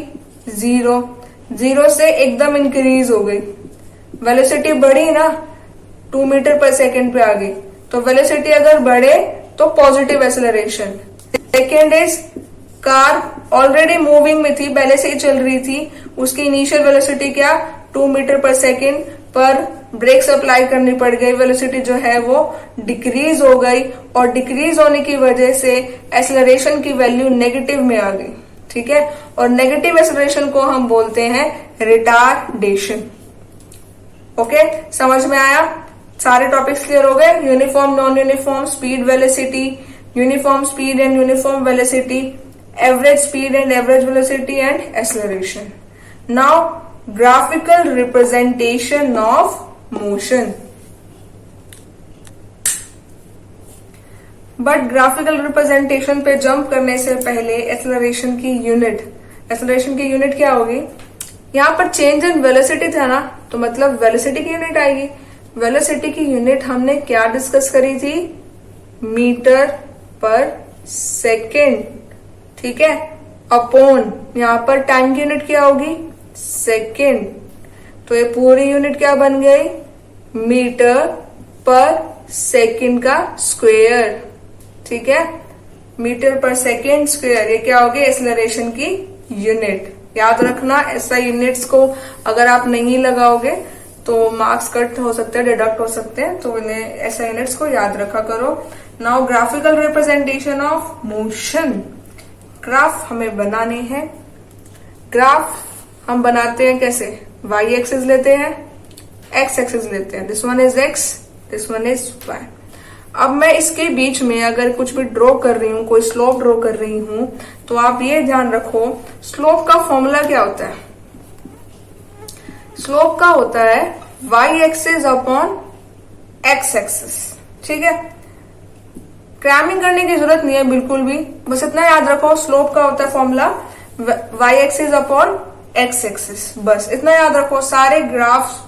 Speaker 1: 0 से एकदम इंक्रीज हो गई, वेलोसिटी बढ़ी ना, 2 मीटर पर सेकेंड पे आ गई। तो वेलोसिटी अगर बढ़े तो positive acceleration. Second is car already moving में थी, पहले से ही चल रही थी, उसकी इनिशियल वेलोसिटी क्या, 2 मीटर पर सेकेंड, पर ब्रेक्स अप्लाई करनी पड़ गई, वेलोसिटी जो है वो डिक्रीज हो गई और डिक्रीज होने की वजह से एक्सेलरेशन की वैल्यू नेगेटिव में आ गई, ठीक है। और नेगेटिव एक्सेलरेशन को हम बोलते हैं रिटार्डेशन। ओके, समझ में आया, सारे टॉपिक्स क्लियर हो गए। Uniform, non uniform, speed, velocity, uniform speed and uniform velocity, average speed and average velocity and acceleration. Now graphical representation of motion. But graphical representation पे जंप करने से पहले एक्सेलरेशन की यूनिट क्या होगी। यहाँ पर चेंज इन वेलोसिटी था ना, तो मतलब वेलोसिटी की यूनिट आएगी। वेलोसिटी की यूनिट हमने क्या डिस्कस करी थी, मीटर पर सेकेंड, ठीक है, अपॉन यहाँ पर टाइम की यूनिट क्या होगी, सेकेंड। तो ये पूरी यूनिट क्या बन गई, मीटर पर सेकेंड का स्क्वायर, ठीक है, मीटर पर सेकेंड स्क्वायर। ये क्या होगी, एक्सेलरेशन की यूनिट। याद रखना, ऐसा यूनिट्स को अगर आप नहीं लगाओगे तो मार्क्स कट हो सकते हैं, डिडक्ट हो सकते हैं, तो इन्हें ऐसा यूनिट्स को याद रखा करो। Now graphical representation of motion. Graph हमें बनाने हैं। ग्राफ हम बनाते हैं कैसे, y एक्सिस लेते हैं, x एक्सिस लेते हैं, this one is x, this one is y। अब मैं इसके बीच में अगर कुछ भी ड्रॉ कर रही हूं, कोई स्लोप ड्रॉ कर रही हूं, तो आप ये ध्यान रखो स्लोप का फॉर्मूला क्या होता है। स्लोप का होता है y axis upon x axis, ठीक है। क्रैमिंग करने की जरूरत नहीं है बिल्कुल भी, बस इतना याद रखो स्लोप का होता है formula y axis upon x axis, बस इतना याद रखो। सारे ग्राफ्स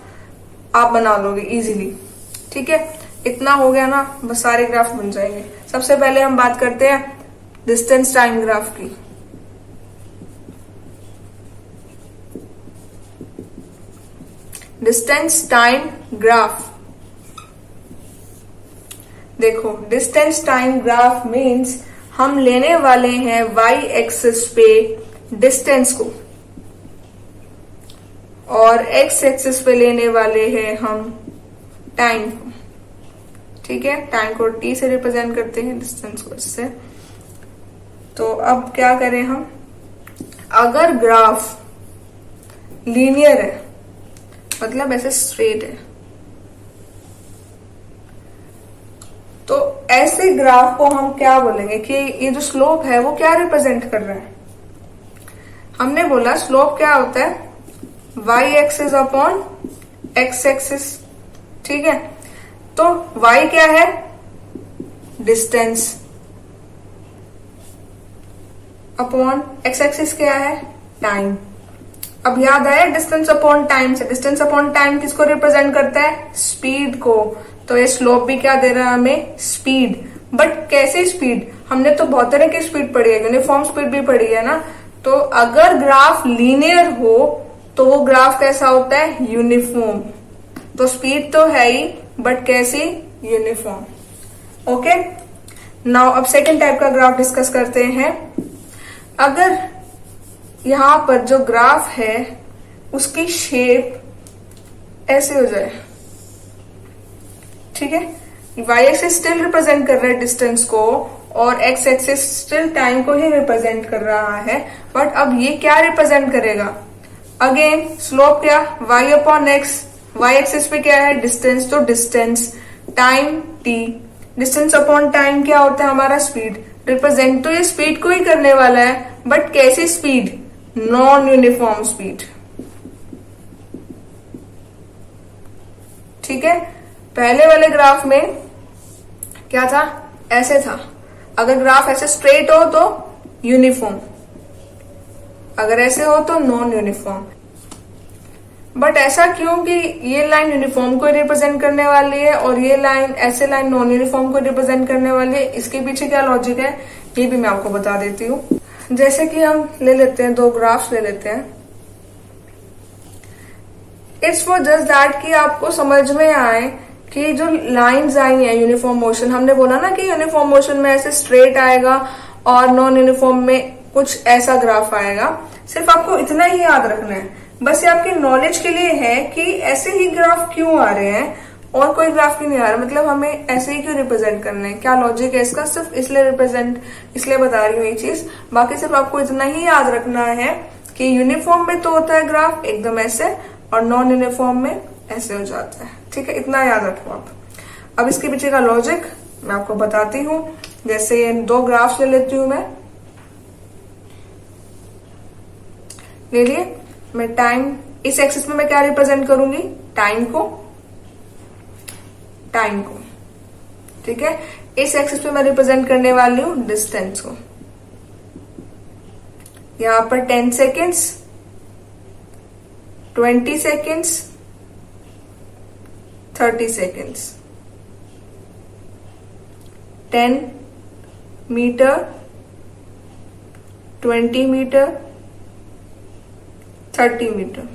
Speaker 1: आप बना लोगे इजीली, ठीक है। इतना हो गया ना, बस सारे ग्राफ बन जाएंगे। सबसे पहले हम बात करते हैं डिस्टेंस टाइम ग्राफ की। डिस्टेंस टाइम ग्राफ, देखो डिस्टेंस टाइम ग्राफ मीन्स हम लेने वाले हैं वाई एक्सिस पे डिस्टेंस को और एक्स एक्सिस पे लेने वाले हैं हम टाइम को। ठीक है, टाइम को टी से रिप्रेजेंट करते हैं, डिस्टेंस को इससे। तो अब क्या करें हम, अगर ग्राफ लीनियर है मतलब ऐसे स्ट्रेट है, तो ऐसे ग्राफ को हम क्या बोलेंगे कि ये जो स्लोप है वो क्या रिप्रेजेंट कर रहा है। हमने बोला स्लोप क्या होता है, Y axis upon X axis. ठीक है, तो y क्या है, डिस्टेंस, अपॉन एक्स एक्सिस क्या है, टाइम। अब याद आया डिस्टेंस अपॉन टाइम से, डिस्टेंस अपॉन टाइम किसको रिप्रेजेंट करता है, स्पीड को। तो ये स्लोप भी क्या दे रहा है हमें, स्पीड। बट कैसे स्पीड, हमने तो बहुत तरह की स्पीड पढ़ी है, यूनिफॉर्म स्पीड भी पढ़ी है ना। तो अगर ग्राफ लीनियर हो तो वो ग्राफ कैसा होता है, यूनिफॉर्म। तो स्पीड तो है ही बट कैसी, यूनिफॉर्म। ओके, नाउ अब सेकेंड टाइप का ग्राफ डिस्कस करते हैं। अगर यहां पर जो ग्राफ है उसकी शेप ऐसे हो जाए, ठीक है, वाई एक्सिस स्टिल रिप्रेजेंट कर रहा है डिस्टेंस को और एक्स एक्सिस स्टिल टाइम को ही रिप्रेजेंट कर रहा है, बट अब ये क्या रिप्रेजेंट करेगा, अगेन स्लोप क्या, Y upon X, Y axis पे क्या है, डिस्टेंस, तो distance, time T, distance upon time क्या होता है हमारा, स्पीड। रिप्रेजेंट तो ये स्पीड को ही करने वाला है, बट कैसी स्पीड, नॉन यूनिफॉर्म स्पीड। ठीक है, पहले वाले ग्राफ में क्या था, ऐसे था। अगर ग्राफ ऐसे स्ट्रेट हो तो यूनिफॉर्म, अगर ऐसे हो तो नॉन यूनिफॉर्म। बट ऐसा क्यों कि ये लाइन यूनिफॉर्म को रिप्रेजेंट करने वाली है और ये लाइन, ऐसे लाइन नॉन यूनिफॉर्म को रिप्रेजेंट करने वाली है, इसके पीछे क्या लॉजिक है ये भी मैं आपको बता देती हूँ। जैसे कि हम ले लेते हैं, दो ग्राफ्स ले लेते हैं। इट्स फॉर जस्ट दैट कि आपको समझ में आए कि जो लाइंस आई हैं यूनिफॉर्म मोशन, हमने बोला ना कि यूनिफॉर्म मोशन में ऐसे स्ट्रेट आएगा और नॉन यूनिफॉर्म में कुछ ऐसा ग्राफ आएगा। सिर्फ आपको इतना ही याद रखना है, बस ये आपके नॉलेज के लिए है कि ऐसे ही ग्राफ क्यों आ रहे हैं और कोई ग्राफ क्यों नहीं आ रहा, मतलब हमें ऐसे ही क्यों रिप्रेजेंट करना है, क्या लॉजिक है इसका, सिर्फ इसलिए बता रही हूँ ये चीज। बाकी सिर्फ आपको इतना ही याद रखना है कि यूनिफॉर्म में तो होता है ग्राफ एकदम ऐसे और नॉन यूनिफॉर्म में ऐसे हो जाता है। ठीक है, इतना याद रखो आप। अब इसके पीछे का लॉजिक मैं आपको बताती हूँ। जैसे दो ग्राफ्स ले लेती हूँ, मैं ले लिए। मैं टाइम, इस एक्सिस में मैं क्या रिप्रेजेंट करूंगी, टाइम को, ठीक है। इस एक्सिस पे मैं रिप्रेजेंट करने वाली हूं डिस्टेंस को। यहां पर 10 seconds, 20 seconds, 30 seconds, 10 metre, 20 metre, 30 metre.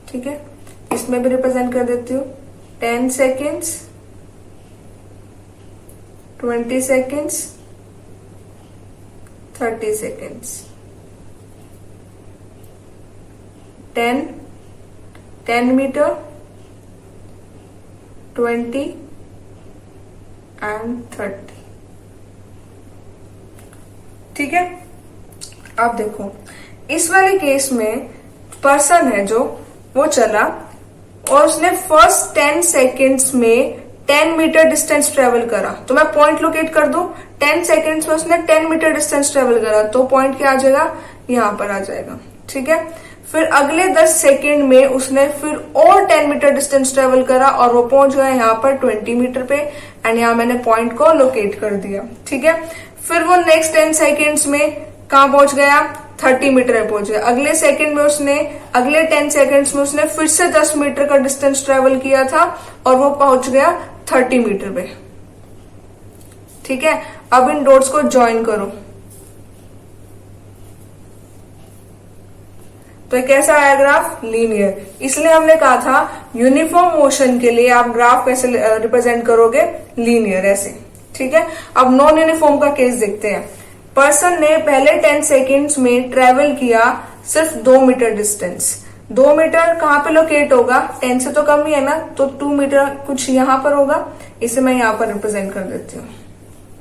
Speaker 1: ठीक है, इसमें भी रिप्रेजेंट कर देती हूँ 10 seconds, 20 seconds, 30 seconds, 10 metre, 20 and 30। ठीक है, अब देखो इस वाले केस में पर्सन है जो वो चला और उसने फर्स्ट 10 सेकेंड्स में 10 मीटर डिस्टेंस ट्रेवल करा, तो मैं पॉइंट लोकेट कर दूं। 10 सेकेंड्स में उसने 10 मीटर डिस्टेंस ट्रेवल करा, तो पॉइंट क्या आ जाएगा, यहां पर आ जाएगा। ठीक है, फिर अगले 10 सेकेंड में उसने फिर और 10 मीटर डिस्टेंस ट्रेवल करा और वो पहुंच गया यहाँ पर 20 मीटर पे, एंड यहाँ मैंने पॉइंट को लोकेट कर दिया। ठीक है, फिर वो नेक्स्ट 10 सेकेंड्स में कहाँ पहुंच गया, 30 मीटर पे पहुंच गया। अगले 10 सेकंड्स में उसने फिर से 10 मीटर का डिस्टेंस ट्रेवल किया था और वो पहुंच गया 30 मीटर पे। ठीक है, अब इन डॉट्स को ज्वाइन करो तो कैसा आया ग्राफ? लीनियर। इसलिए हमने कहा था यूनिफॉर्म मोशन के लिए आप ग्राफ कैसे रिप्रेजेंट करोगे? लीनियर, ऐसे। ठीक है, अब नॉन यूनिफॉर्म का केस देखते हैं। पर्सन ने पहले 10 सेकेंड्स में ट्रेवल किया सिर्फ 2 मीटर डिस्टेंस। 2 मीटर कहाँ पे लोकेट होगा? 10 से तो कम ही है ना, तो 2 मीटर कुछ यहां पर होगा, इसे मैं यहां पर रिप्रेजेंट कर देती हूँ।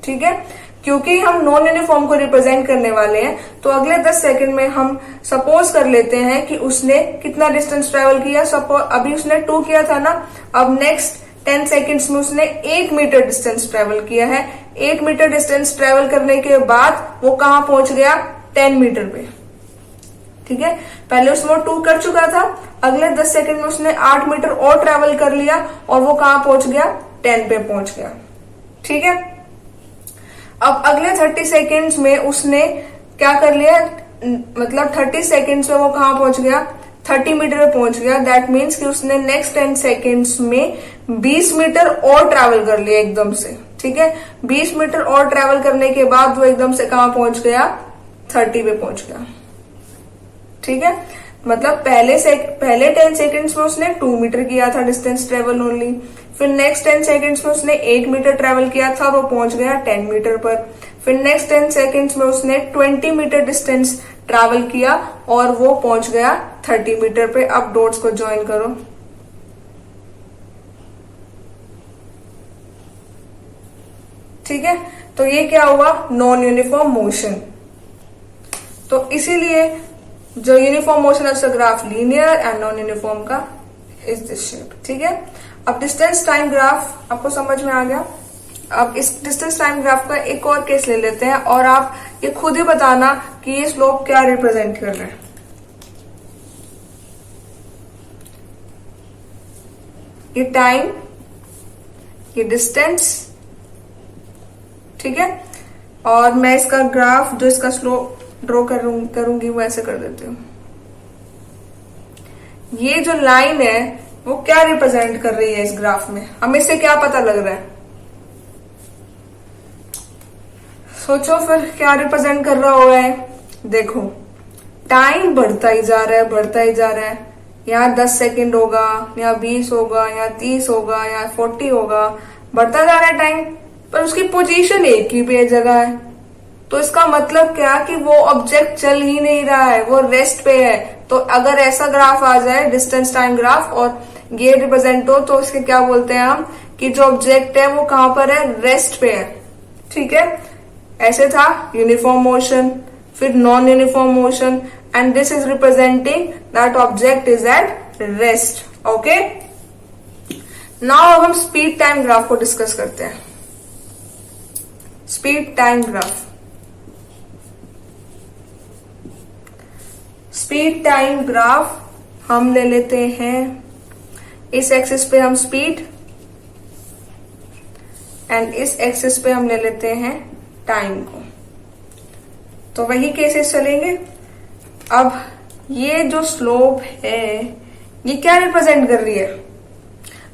Speaker 1: ठीक है, क्योंकि हम नॉन यूनिफॉर्म को रिप्रेजेंट करने वाले हैं तो अगले 10 सेकंड में हम सपोज कर लेते हैं कि उसने कितना डिस्टेंस ट्रेवल किया। सपोज अभी उसने 2 किया था ना, अब नेक्स्ट 10 सेकंड्स में उसने 1 मीटर डिस्टेंस ट्रेवल किया है। 1 मीटर डिस्टेंस ट्रेवल करने के बाद वो कहां पहुंच गया? 10 मीटर पे। ठीक है, पहले उसमें 2 कर चुका था, अगले 10 सेकंड में उसने 8 मीटर और ट्रेवल कर लिया और वो कहां पहुंच गया? 10 पे पहुंच गया। ठीक है, अब अगले 30 सेकेंड्स में उसने क्या कर लिया? मतलब 30 सेकेंड्स में वो कहां पहुंच गया? 30 मीटर पे पहुंच गया। दैट मीन्स कि उसने नेक्स्ट 10 सेकेंड्स में 20 मीटर और ट्रैवल कर लिया एकदम से। ठीक है, 20 मीटर और ट्रैवल करने के बाद वो एकदम से कहां पहुंच गया? 30 पे पहुंच गया। ठीक है, मतलब पहले 10 सेकेंड्स में उसने 2 मीटर किया था डिस्टेंस ट्रेवल ओनली, फिर नेक्स्ट 10 सेकेंड्स में उसने 1 मीटर ट्रेवल किया था, वो पहुंच गया 10 मीटर पर। फिर नेक्स्ट 10 सेकेंड्स में उसने 20 मीटर डिस्टेंस ट्रैवल किया और वो पहुंच गया 30 मीटर पे। अब डॉट्स को ज्वाइन करो। ठीक है, तो ये क्या हुआ? Non uniform motion. तो इसीलिए जो uniform motion of the graph linear and non uniform का इज दिस शेप। ठीक है, अब डिस्टेंस टाइम ग्राफ आपको समझ में आ गया। अब इस डिस्टेंस टाइम ग्राफ का एक और केस ले लेते हैं और आप ये खुद ही बताना कि ये स्लोप क्या रिप्रेजेंट कर रहा है। ये टाइम, ये डिस्टेंस। ठीक है, और मैं इसका ग्राफ जो इसका स्लोप ड्रॉ करूंगी वो ऐसे कर देती हूं। ये जो लाइन है वो क्या रिप्रेजेंट कर रही है इस ग्राफ में? हमें इससे क्या पता लग रहा है? सोचो फिर क्या रिप्रेजेंट कर रहा होगा है? देखो, टाइम बढ़ता ही जा रहा है, बढ़ता ही जा रहा है। यहाँ 10 सेकेंड होगा, यहाँ 20 होगा, यहाँ 30 होगा, यहाँ 40 होगा, बढ़ता जा रहा है टाइम, पर उसकी पोजीशन एक ही पे जगह है। तो इसका मतलब क्या कि वो ऑब्जेक्ट चल ही नहीं रहा है, वो रेस्ट पे है। तो अगर ऐसा ग्राफ आ जाए डिस्टेंस टाइम ग्राफ और ये रिप्रेजेंट हो तो इसके क्या बोलते हैं हम कि जो ऑब्जेक्ट है वो कहां पर है? रेस्ट पे है। ठीक है, ऐसे था यूनिफॉर्म मोशन, फिर non uniform motion, and this is representing that object is at rest. Okay, now अब हम स्पीड टाइम ग्राफ को डिस्कस करते हैं। Speed time graph, speed time graph हम ले लेते हैं, इस एक्सिस पे हम स्पीड एंड इस एक्सिस पे हम ले लेते हैं टाइम को। तो वही केसेस चलेंगे। अब ये जो स्लोप है ये क्या रिप्रेजेंट कर रही है?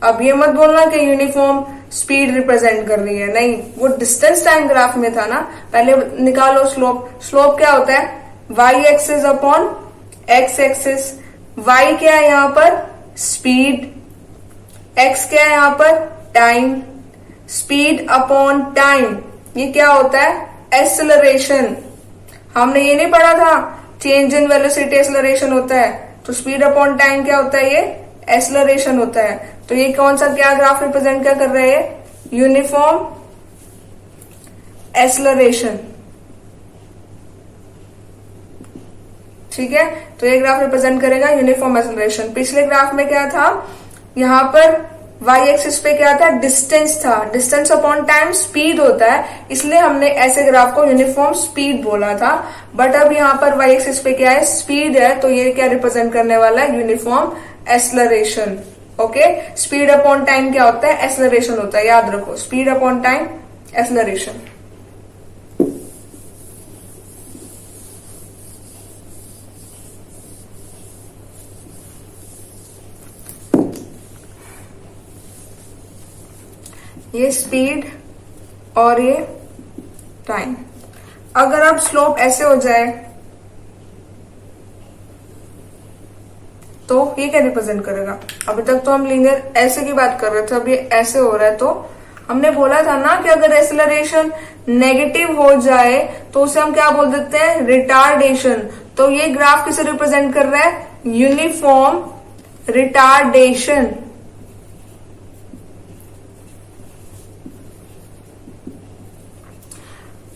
Speaker 1: अब ये मत बोलना कि यूनिफॉर्म स्पीड रिप्रेजेंट कर रही है, नहीं, वो डिस्टेंस टाइम ग्राफ में था ना। पहले निकालो स्लोप। स्लोप क्या होता है? Y axis upon X axis. वाई क्या है यहां पर? स्पीड। एक्स क्या है यहां पर? टाइम। स्पीड अपॉन टाइम, ये क्या होता है? एक्सेलरेशन। हमने ये नहीं पढ़ा था चेंज इन वेलोसिटी एक्सेलरेशन होता है, तो स्पीड अपॉन टाइम क्या होता है? ये एक्सेलरेशन होता है। तो ये कौन सा क्या ग्राफ रिप्रेजेंट क्या कर रहा है? Uniform acceleration. ठीक है, तो ये ग्राफ रिप्रेजेंट करेगा यूनिफॉर्म एक्सेलरेशन। पिछले ग्राफ में क्या था? यहां पर वाई एक्सिस पे क्या था? डिस्टेंस था। डिस्टेंस अपॉन टाइम स्पीड होता है, इसलिए हमने ऐसे ग्राफ को यूनिफॉर्म स्पीड बोला था। बट अब यहाँ पर वाई एक्सिस पे क्या है? स्पीड है, तो ये क्या रिप्रेजेंट करने वाला है? Uniform acceleration. Okay, speed upon time क्या होता है? एक्सेलरेशन होता है, याद रखो, स्पीड अपॉन टाइम एक्सेलरेशन। ये स्पीड और ये टाइम। अगर अब स्लोप ऐसे हो जाए तो ये क्या रिप्रेजेंट करेगा? अभी तक तो हम लीनियर ऐसे की बात कर रहे थे, अब ये ऐसे हो रहा है, तो हमने बोला था ना कि अगर एक्सेलरेशन नेगेटिव हो जाए तो उसे हम क्या बोल देते हैं? रिटार्डेशन। तो ये ग्राफ किसे रिप्रेजेंट कर रहा है? Uniform retardation.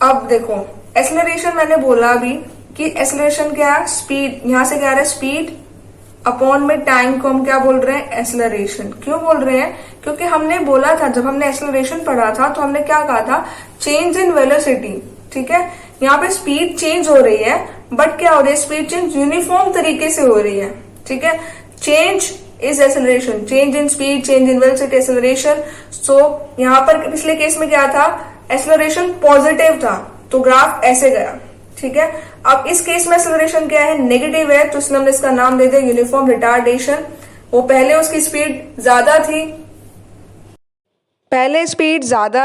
Speaker 1: अब देखो, एक्सेलरेशन मैंने बोला अभी कि एक्सेलरेशन क्या है? स्पीड। यहां से क्या आ रहा है? स्पीड अपॉन में टाइम को हम क्या बोल रहे हैं? एक्सेलरेशन। क्यों बोल रहे हैं? क्योंकि हमने बोला था, जब हमने एक्सेलरेशन पढ़ा था तो हमने क्या कहा था? Change in velocity. ठीक है, यहाँ पे स्पीड चेंज हो रही है, बट क्या हो रही है? स्पीड चेंज यूनिफॉर्म तरीके से हो रही है। ठीक है, change is acceleration, change in speed, change in velocity, acceleration. So यहाँ पर पिछले केस में क्या था? एक्सेलरेशन पॉजिटिव था, तो ग्राफ ऐसे गया। ठीक है, अब इस केस में एक्सेलरेशन क्या है? नेगेटिव है, तो इसलिए हमने इसका नाम दे दिया यूनिफॉर्म रिटार्डेशन। वो पहले उसकी स्पीड ज्यादा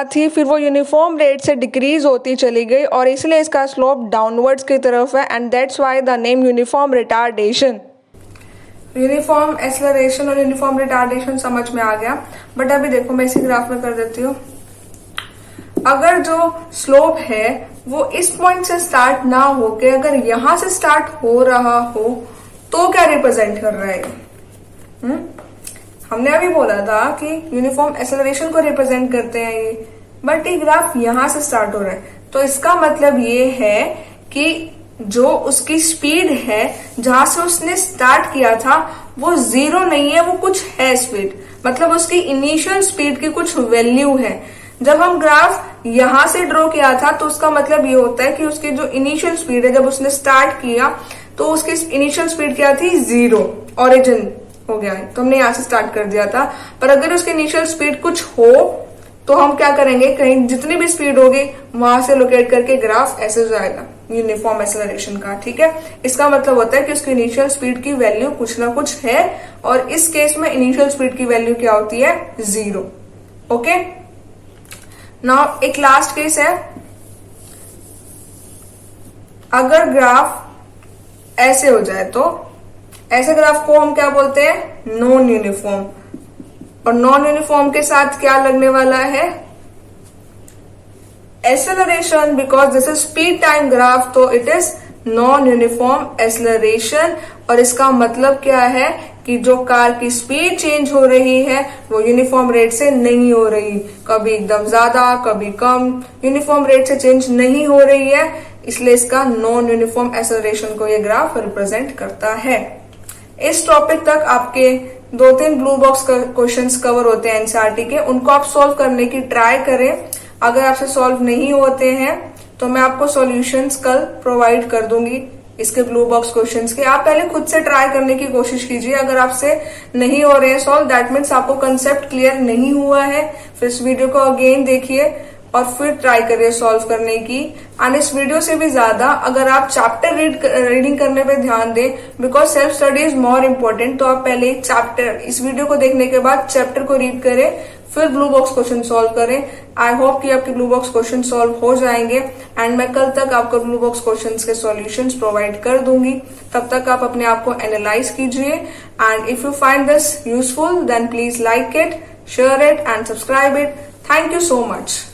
Speaker 1: थी, फिर वो यूनिफॉर्म रेट से डिक्रीज होती चली गई और इसलिए इसका स्लोप डाउनवर्ड्स की तरफ है, and that's why the name uniform retardation. Uniform acceleration और यूनिफॉर्म रिटार्डेशन समझ में आ गया। बट अभी देखो, मैं इसी ग्राफ में कर देती हूँ। अगर जो स्लोप है वो इस पॉइंट से स्टार्ट ना होके अगर यहां से स्टार्ट हो रहा हो तो क्या रिप्रेजेंट कर रहा है? हमने अभी बोला था कि यूनिफॉर्म एक्सेलरेशन को रिप्रेजेंट करते हैं ये, बट ये ग्राफ यहां से स्टार्ट हो रहा है, तो इसका मतलब ये है कि जो उसकी स्पीड है जहां से उसने स्टार्ट किया था वो जीरो नहीं है, वो कुछ है स्पीड, मतलब उसकी इनिशियल स्पीड की कुछ वैल्यू है। जब हम ग्राफ यहां से ड्रॉ किया था तो उसका मतलब ये होता है कि उसकी जो इनिशियल स्पीड है, जब उसने स्टार्ट किया तो उसकी इनिशियल स्पीड क्या थी? जीरो, ओरिजिन हो गया है, तो हमने यहां से स्टार्ट कर दिया था। पर अगर उसकी इनिशियल स्पीड कुछ हो तो हम क्या करेंगे? कहीं जितनी भी स्पीड होगी वहां से लोकेट करके ग्राफ ऐसे जाएगा यूनिफॉर्म एक्सेलरेशन का। ठीक है, इसका मतलब होता है कि उसकी इनिशियल स्पीड की वैल्यू कुछ ना कुछ है, और इस केस में इनिशियल स्पीड की वैल्यू क्या होती है? जीरो। ओके, नाउ एक लास्ट केस है। अगर ग्राफ ऐसे हो जाए तो ऐसे ग्राफ को हम क्या बोलते हैं? Non uniform. और नॉन यूनिफॉर्म के साथ क्या लगने वाला है? Acceleration, because this is speed time graph, तो it is non uniform acceleration. और इसका मतलब क्या है कि जो कार की स्पीड चेंज हो रही है वो यूनिफॉर्म रेट से नहीं हो रही, कभी एकदम ज्यादा कभी कम, यूनिफॉर्म रेट से चेंज नहीं हो रही है, इसलिए इसका नॉन यूनिफॉर्म एक्सेलरेशन को ये ग्राफ रिप्रेजेंट करता है। इस टॉपिक तक आपके 2-3 ब्लू बॉक्स क्वेश्चंस कवर होते हैं एनसीईआरटी के, उनको आप सॉल्व करने की ट्राई करें। अगर आपसे सॉल्व नहीं होते हैं तो मैं आपको सॉल्यूशंस कल प्रोवाइड कर दूंगी इसके ब्लू बॉक्स क्वेश्चंस के। आप पहले खुद से ट्राई करने की कोशिश कीजिए। अगर आपसे नहीं हो रहे हैं सॉल्व, दैट मीन्स आपको कंसेप्ट क्लियर नहीं हुआ है। फिर इस वीडियो को अगेन देखिए और फिर ट्राई करिए सॉल्व करने की। एंड इस वीडियो से भी ज्यादा अगर आप चैप्टर रीडिंग करने पे ध्यान दें, because self study is more important, तो आप पहले चैप्टर, इस वीडियो को देखने के बाद चैप्टर को रीड करें, फिर ब्लू बॉक्स क्वेश्चन सॉल्व करें। आई होप कि आपके ब्लू बॉक्स क्वेश्चन सॉल्व हो जाएंगे, एंड मैं कल तक आपको ब्लू बॉक्स क्वेश्चंस के सॉल्यूशंस प्रोवाइड कर दूंगी। तब तक आप अपने आप को एनालाइज कीजिए, and if you find this useful then please like it, share it and subscribe it. Thank you so much.